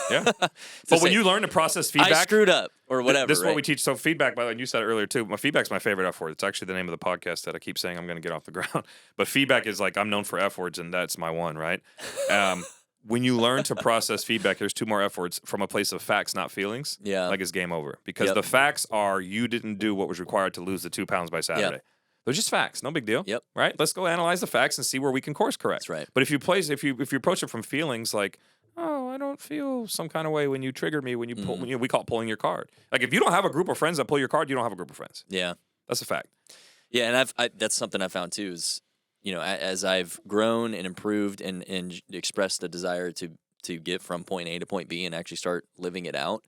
Yeah. To But when say, you learn to process feedback, I screwed up or whatever. this is right? what we teach. So feedback, by the way, and you said it earlier too. My feedback's my favorite F word. It's actually the name of the podcast that I keep saying I'm going to get off the ground. But feedback is like, I'm known for F words, and that's my one, right? When you learn to process feedback, there's two more F words from a place of facts, not feelings. Yeah. Like it's game over. Because Yep. the facts are you didn't do what was required to lose the 2 pounds by Saturday. They're just facts, no big deal. Yep. Right? Let's go analyze the facts and see where we can course correct. That's right. But if you approach it from feelings like, oh, I don't feel some kind of way when you trigger me, when you pull, we call it pulling your card. Like if you don't have a group of friends that pull your card, you don't have a group of friends. Yeah. That's a fact. Yeah, and that's something I found too is, as I've grown and improved and expressed the desire to get from point A to point B and actually start living it out.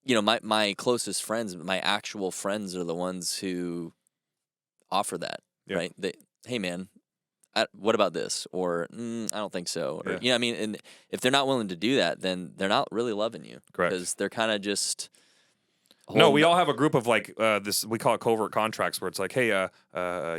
My closest friends, my actual friends, are the ones who offer that. Yeah. Right? Hey man, what about this? Or I don't think so. Or Yeah. and if they're not willing to do that, then they're not really loving you. Correct. Because they're kind of just. No, we all have a group of like this. We call it covert contracts, where it's like, hey,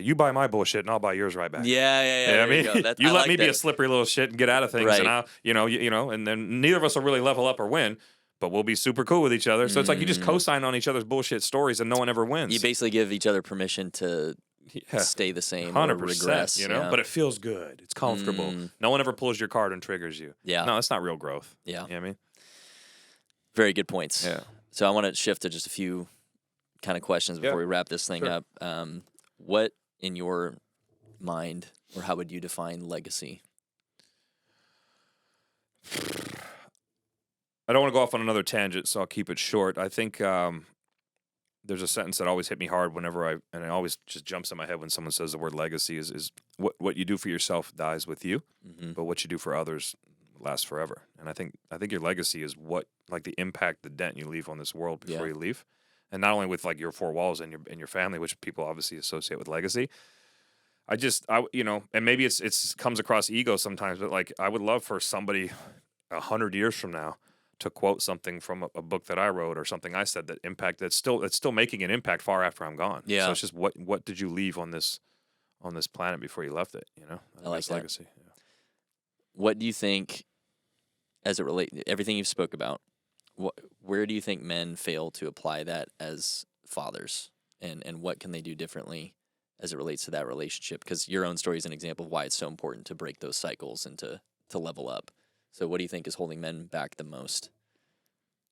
you buy my bullshit and I'll buy yours right back. Yeah. You know what I there mean, you go. you I let like me be that. a slippery little shit and get out of things, Right. and I'll, and then neither of us will really level up or win, but we'll be super cool with each other. So it's like you just co-sign on each other's bullshit stories, and no one ever wins. You basically give each other permission to Yeah. stay the same, 100%, or regress. you know, but it feels good. It's comfortable. No one ever pulls your card and triggers you. Yeah. No, that's not real growth. Yeah. You know what I mean? Very good points. Yeah. So I want to shift to just a few kind of questions before we wrap this thing Sure. up. What, in your mind, or how would you define legacy? I don't want to go off on another tangent, so I'll keep it short. I think there's a sentence that always hit me hard whenever and it always just jumps in my head when someone says the word legacy is what you do for yourself dies with you, but what you do for others lasts forever. And I think your legacy is what, like, the impact, the dent you leave on this world before you leave. And not only with like your four walls and your family, which people obviously associate with legacy. And maybe it's comes across ego sometimes, but like I would love for somebody 100 years from now to quote something from a book that I wrote or something I said that's still making an impact far after I'm gone. Yeah. So it's just what did you leave on this planet before you left it? You know, I like that's that. legacy. Yeah. What do you think, as it relates, everything you've spoke about, where do you think men fail to apply that as fathers, and what can they do differently as it relates to that relationship? Because your own story is an example of why it's so important to break those cycles and to level up. So what do you think is holding men back the most?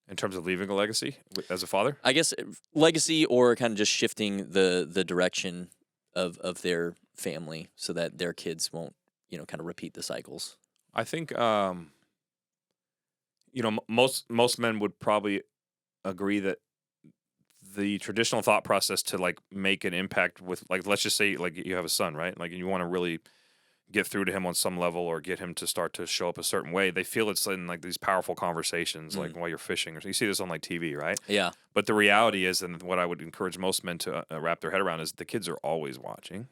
In terms of leaving a legacy as a father? I guess legacy, or kind of just shifting the direction of their family so that their kids won't, kind of repeat the cycles. I think most men would probably agree that the traditional thought process to like make an impact with, like, let's just say like you have a son, right? Like, you want to really get through to him on some level or get him to start to show up a certain way. They feel it's in like these powerful conversations, like while you're fishing, or you see this on like TV, right? Yeah. But the reality is, and what I would encourage most men to wrap their head around, is the kids are always watching.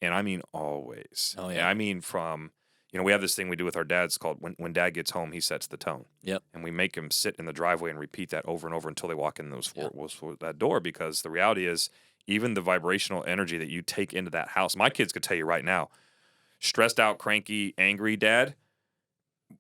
And I mean always. Oh, yeah. And I mean from, you know, we have this thing we do with our dads called when dad gets home, he sets the tone. Yep. And we make him sit in the driveway and repeat that over and over until they walk in that door, because the reality is, even the vibrational energy that you take into that house, my kids could tell you right now, stressed out, cranky, angry dad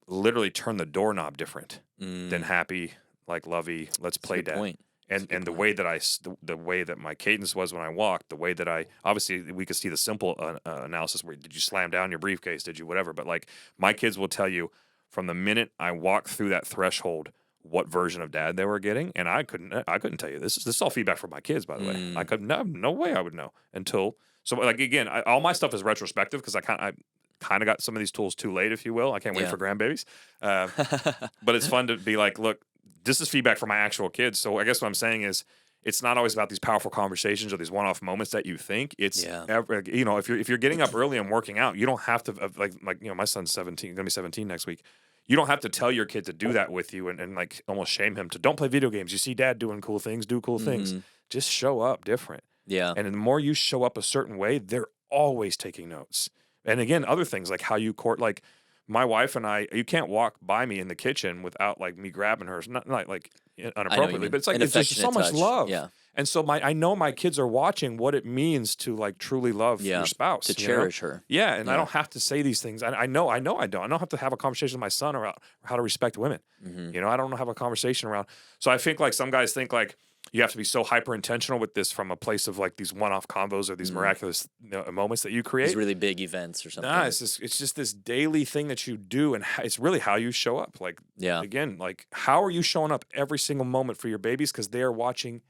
literally turn the doorknob different than happy, like lovey, let's play dad. Point. And the way that the way that my cadence was when I walked, the way that I, obviously we could see the simple analysis where did you slam down your briefcase, did you whatever, but like my kids will tell you from the minute I walked through that threshold what version of dad they were getting, and I couldn't tell you. This is all feedback from my kids, by the way. I couldn't, no way I would know until, so like again, all my stuff is retrospective because I kind of got some of these tools too late, if you will. I can't wait for grandbabies, but it's fun to be like, look, this is feedback from my actual kids. So I guess what I'm saying is, it's not always about these powerful conversations or these one-off moments that you think. It's you know, if you're getting up early and working out, you don't have to like you know, my son's 17, gonna be 17 next week. You don't have to tell your kid to do that with you and like almost shame him to don't play video games. You see dad doing cool things, do cool things. Just show up different. Yeah. And the more you show up a certain way, they're always taking notes. And again, other things like how you court, like my wife and I, you can't walk by me in the kitchen without like me grabbing her. It's not like inappropriately, but it's like, it's just so much love. Yeah. And so I know my kids are watching what it means to like truly love your spouse, to cherish her. Yeah, and I don't have to say these things. I know I don't. I don't have to have a conversation with my son about how to respect women. You know, I don't have a conversation around. So I think like some guys think like you have to be so hyper intentional with this from a place of like these one-off combos or these miraculous moments that you create. These really big events or something. Nah, it's just this daily thing that you do, and it's really how you show up. Like again, like how are you showing up every single moment for your babies, because they are watching.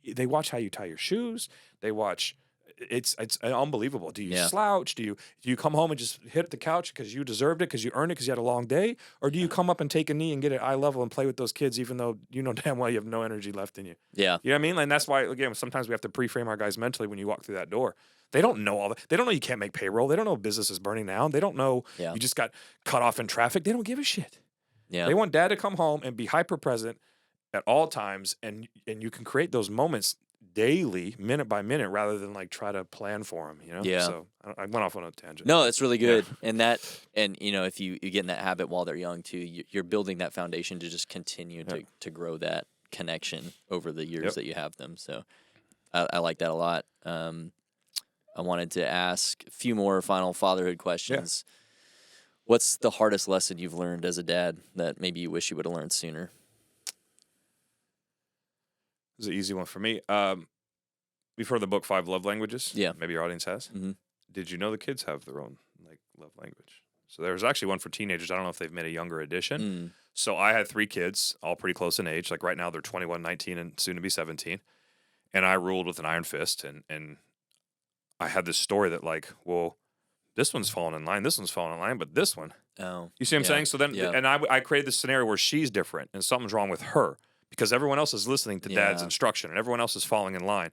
They watch how you tie your shoes. They watch. It's unbelievable. Do you slouch? Do you come home and just hit the couch because you deserved it, because you earned it, because you had a long day? Or do you come up and take a knee and get at eye level and play with those kids, even though you know damn well you have no energy left in you? Yeah. You know what I mean? And that's why, again, sometimes we have to pre-frame our guys mentally when you walk through that door. They don't know all that. They don't know you can't make payroll. They don't know business is burning down. They don't know you just got cut off in traffic. They don't give a shit. Yeah. They want dad to come home and be hyper present at all times, and you can create those moments daily, minute by minute, rather than like try to plan for them, you know? Yeah. So I went off on a tangent. No, it's really good. And you know, if you get in that habit while they're young too, you're building that foundation to just continue to grow that connection over the years that you have them. So I like that a lot. I wanted to ask a few more final fatherhood questions. What's the hardest lesson you've learned as a dad that maybe you wish you would have learned sooner? This is an easy one for me. We've heard the book 5 Love Languages. Yeah. Maybe your audience has. Did you know the kids have their own like love language? So there's actually one for teenagers. I don't know if they've made a younger edition. So I had 3 kids, all pretty close in age. Like right now they're 21, 19, and soon to be 17. And I ruled with an iron fist. And I had this story that like, well, this one's falling in line, this one's falling in line, but this one. Oh. You see what I'm saying? So then, and I created this scenario where she's different and something's wrong with her, because everyone else is listening to dad's instruction and everyone else is falling in line.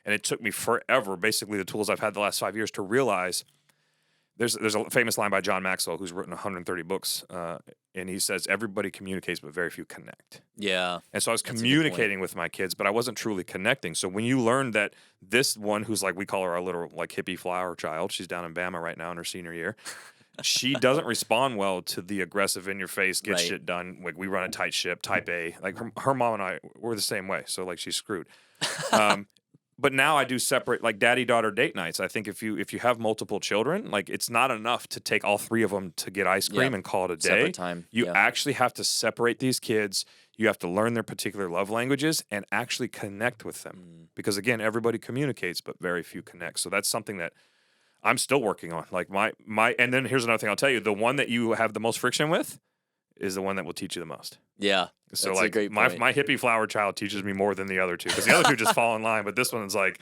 And it took me forever, basically the tools I've had the last 5 years, to realize there's a famous line by John Maxwell, who's written 130 books, and he says, everybody communicates, but very few connect. Yeah. And so I was communicating with my kids, but I wasn't truly connecting. So when you learn that this one, who's like, we call her our little like hippie flower child, she's down in Bama right now in her senior year. She doesn't respond well to the aggressive, in your face, get shit done. Like we run a tight ship, type A. Like her mom and I, we're the same way. So like she's screwed. But now I do separate like daddy-daughter date nights. I think if you have multiple children, like it's not enough to take all 3 of them to get ice cream and call it a day. Separate time. You actually have to separate these kids. You have to learn their particular love languages and actually connect with them. Because again, everybody communicates, but very few connect. So that's something that I'm still working on. Like my and then here's another thing I'll tell you. The one that you have the most friction with is the one that will teach you the most. Yeah. So that's like a great my point. hippie flower child teaches me more than the other 2, because the other 2 just fall in line, but this one is like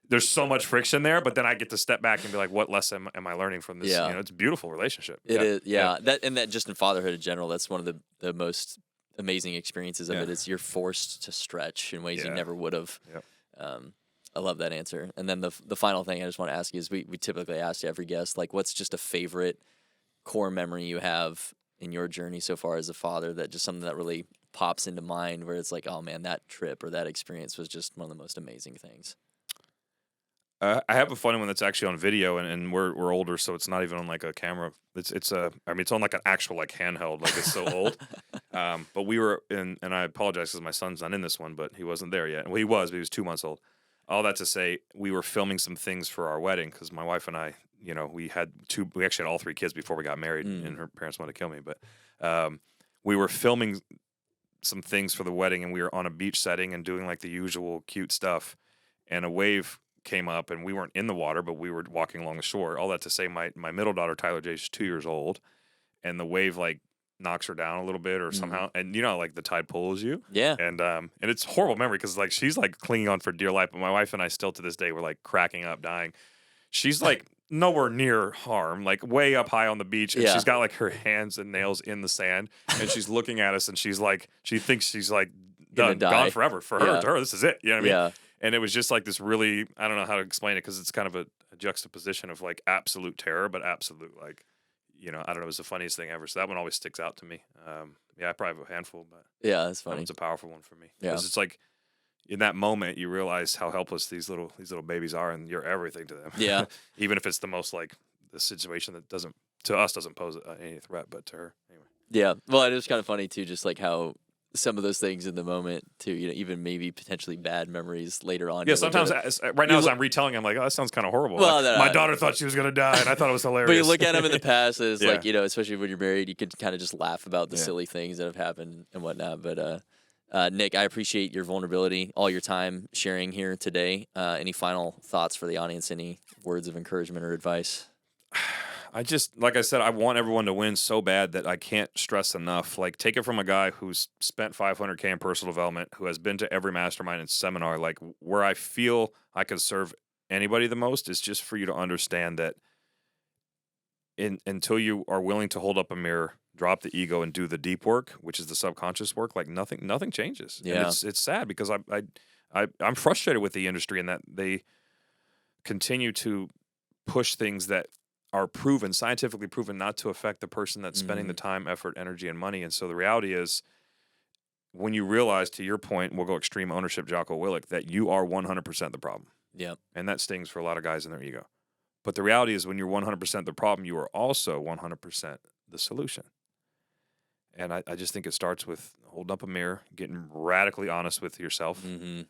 there's so much friction there, but then I get to step back and be like, what lesson am I learning from this? You know, it's a beautiful relationship. It is. Yeah. That just in fatherhood in general, that's one of the most amazing experiences of it, is you're forced to stretch in ways you never would have. I love that answer. And then the final thing I just want to ask you is we typically ask every guest, like, what's just a favorite core memory you have in your journey so far as a father, that just something that really pops into mind where it's like, oh man, that trip or that experience was just one of the most amazing things? I have a funny one that's actually on video, and we're older, so it's not even on like a camera. It's it's on like an actual like handheld, like it's so old. But we were in, and I apologize because my son's not in this one, but he wasn't there yet. Well, he was, but he was 2 months old. All that to say, we were filming some things for our wedding because my wife and I, we actually had all 3 kids before we got married, and her parents wanted to kill me. But we were filming some things for the wedding, and we were on a beach setting and doing like the usual cute stuff, and a wave came up, and we weren't in the water, but we were walking along the shore. All that to say, my middle daughter Tyler J is 2 years old, and the wave like knocks her down a little bit or somehow, and like the tide pulls you. Yeah. And it's a horrible memory because like she's like clinging on for dear life, but my wife and I still to this day we're like cracking up, dying. She's like nowhere near harm, like way up high on the beach, and she's got like her hands and nails in the sand, and she's looking at us, and she's like, she thinks she's like done, gone forever. For her, to her, this is it. You know what I mean? Yeah. And it was just like this really, I don't know how to explain it because it's kind of a juxtaposition of like absolute terror, but absolute like, I don't know, it was the funniest thing ever. So that one always sticks out to me. I probably have a handful, but yeah, that's funny. That one's a powerful one for me. Yeah. Because it's like in that moment you realize how helpless these little babies are, and you're everything to them. Yeah. Even if it's the most like the situation that doesn't pose any threat, but to her anyway. Yeah. Well, it was kind of funny too, just like how some of those things in the moment too, even maybe potentially bad memories later on. Yeah, sometimes right now as I'm retelling, I'm like, oh, that sounds kind of horrible. Well, like, my daughter thought she was going to die, and I thought it was hilarious. But you look at them in the past as like, especially when you're married, you can kind of just laugh about the silly things that have happened and whatnot. But Nick, I appreciate your vulnerability, all your time sharing here today. Any final thoughts for the audience? Any words of encouragement or advice? Like I said, I want everyone to win so bad that I can't stress enough. Like, take it from a guy who's spent $500K in personal development, who has been to every mastermind and seminar. Like, where I feel I could serve anybody the most is just for you to understand that until you are willing to hold up a mirror, drop the ego, and do the deep work, which is the subconscious work, like nothing changes. Yeah. And it's sad because I'm frustrated with the industry in that they continue to push things that are scientifically proven not to affect the person that's spending the time, effort, energy, and money. And so the reality is, when you realize, to your point, we'll go extreme ownership, Jocko Willink, that you are 100% the problem. Yeah. And that stings for a lot of guys in their ego. But the reality is, when you're 100% the problem, you are also 100% the solution. And I just think it starts with holding up a mirror, getting radically honest with yourself, and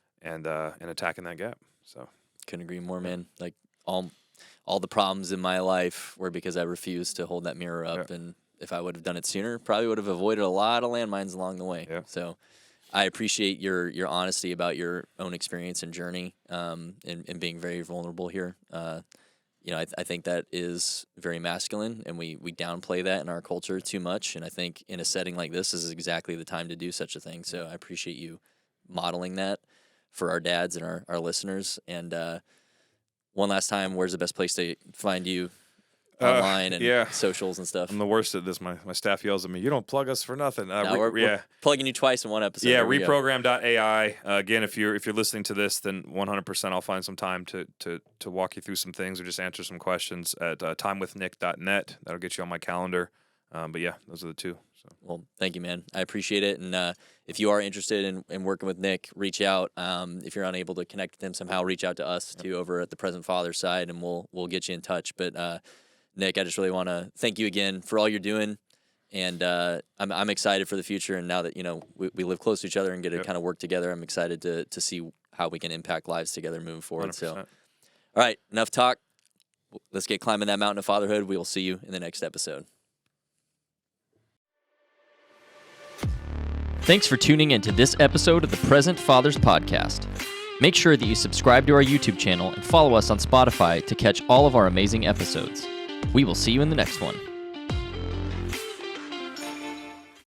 attacking that gap. So couldn't agree more, man. Like all the problems in my life were because I refused to hold that mirror up. And if I would have done it sooner, probably would have avoided a lot of landmines along the way. Yeah. So I appreciate your honesty about your own experience and journey, and being very vulnerable here. I think that is very masculine, and we downplay that in our culture too much. And I think in a setting like this is exactly the time to do such a thing. So I appreciate you modeling that for our dads and our listeners. And one last time, where's the best place to find you online and socials and stuff? I'm the worst at this. My staff yells at me, "You don't plug us for nothing." We're plugging you twice in one episode. Yeah, reprogram.ai. Again, if you're listening to this, then 100% I'll find some time to walk you through some things or just answer some questions at timewithnick.net. That'll get you on my calendar. But yeah, those are the two. So. Well, thank you, man. I appreciate it. And if you are interested in working with Nick, reach out. If you're unable to connect with him somehow, reach out to us too over at the Present Father side, and we'll get you in touch. But Nick, I just really want to thank you again for all you're doing, and I'm excited for the future. And now that we live close to each other and get to kind of work together, I'm excited to see how we can impact lives together moving forward. 100%. So, all right, enough talk. Let's get climbing that mountain of fatherhood. We will see you in the next episode. Thanks for tuning into this episode of the Present Fathers Podcast. Make sure that you subscribe to our YouTube channel and follow us on Spotify to catch all of our amazing episodes. We will see you in the next one.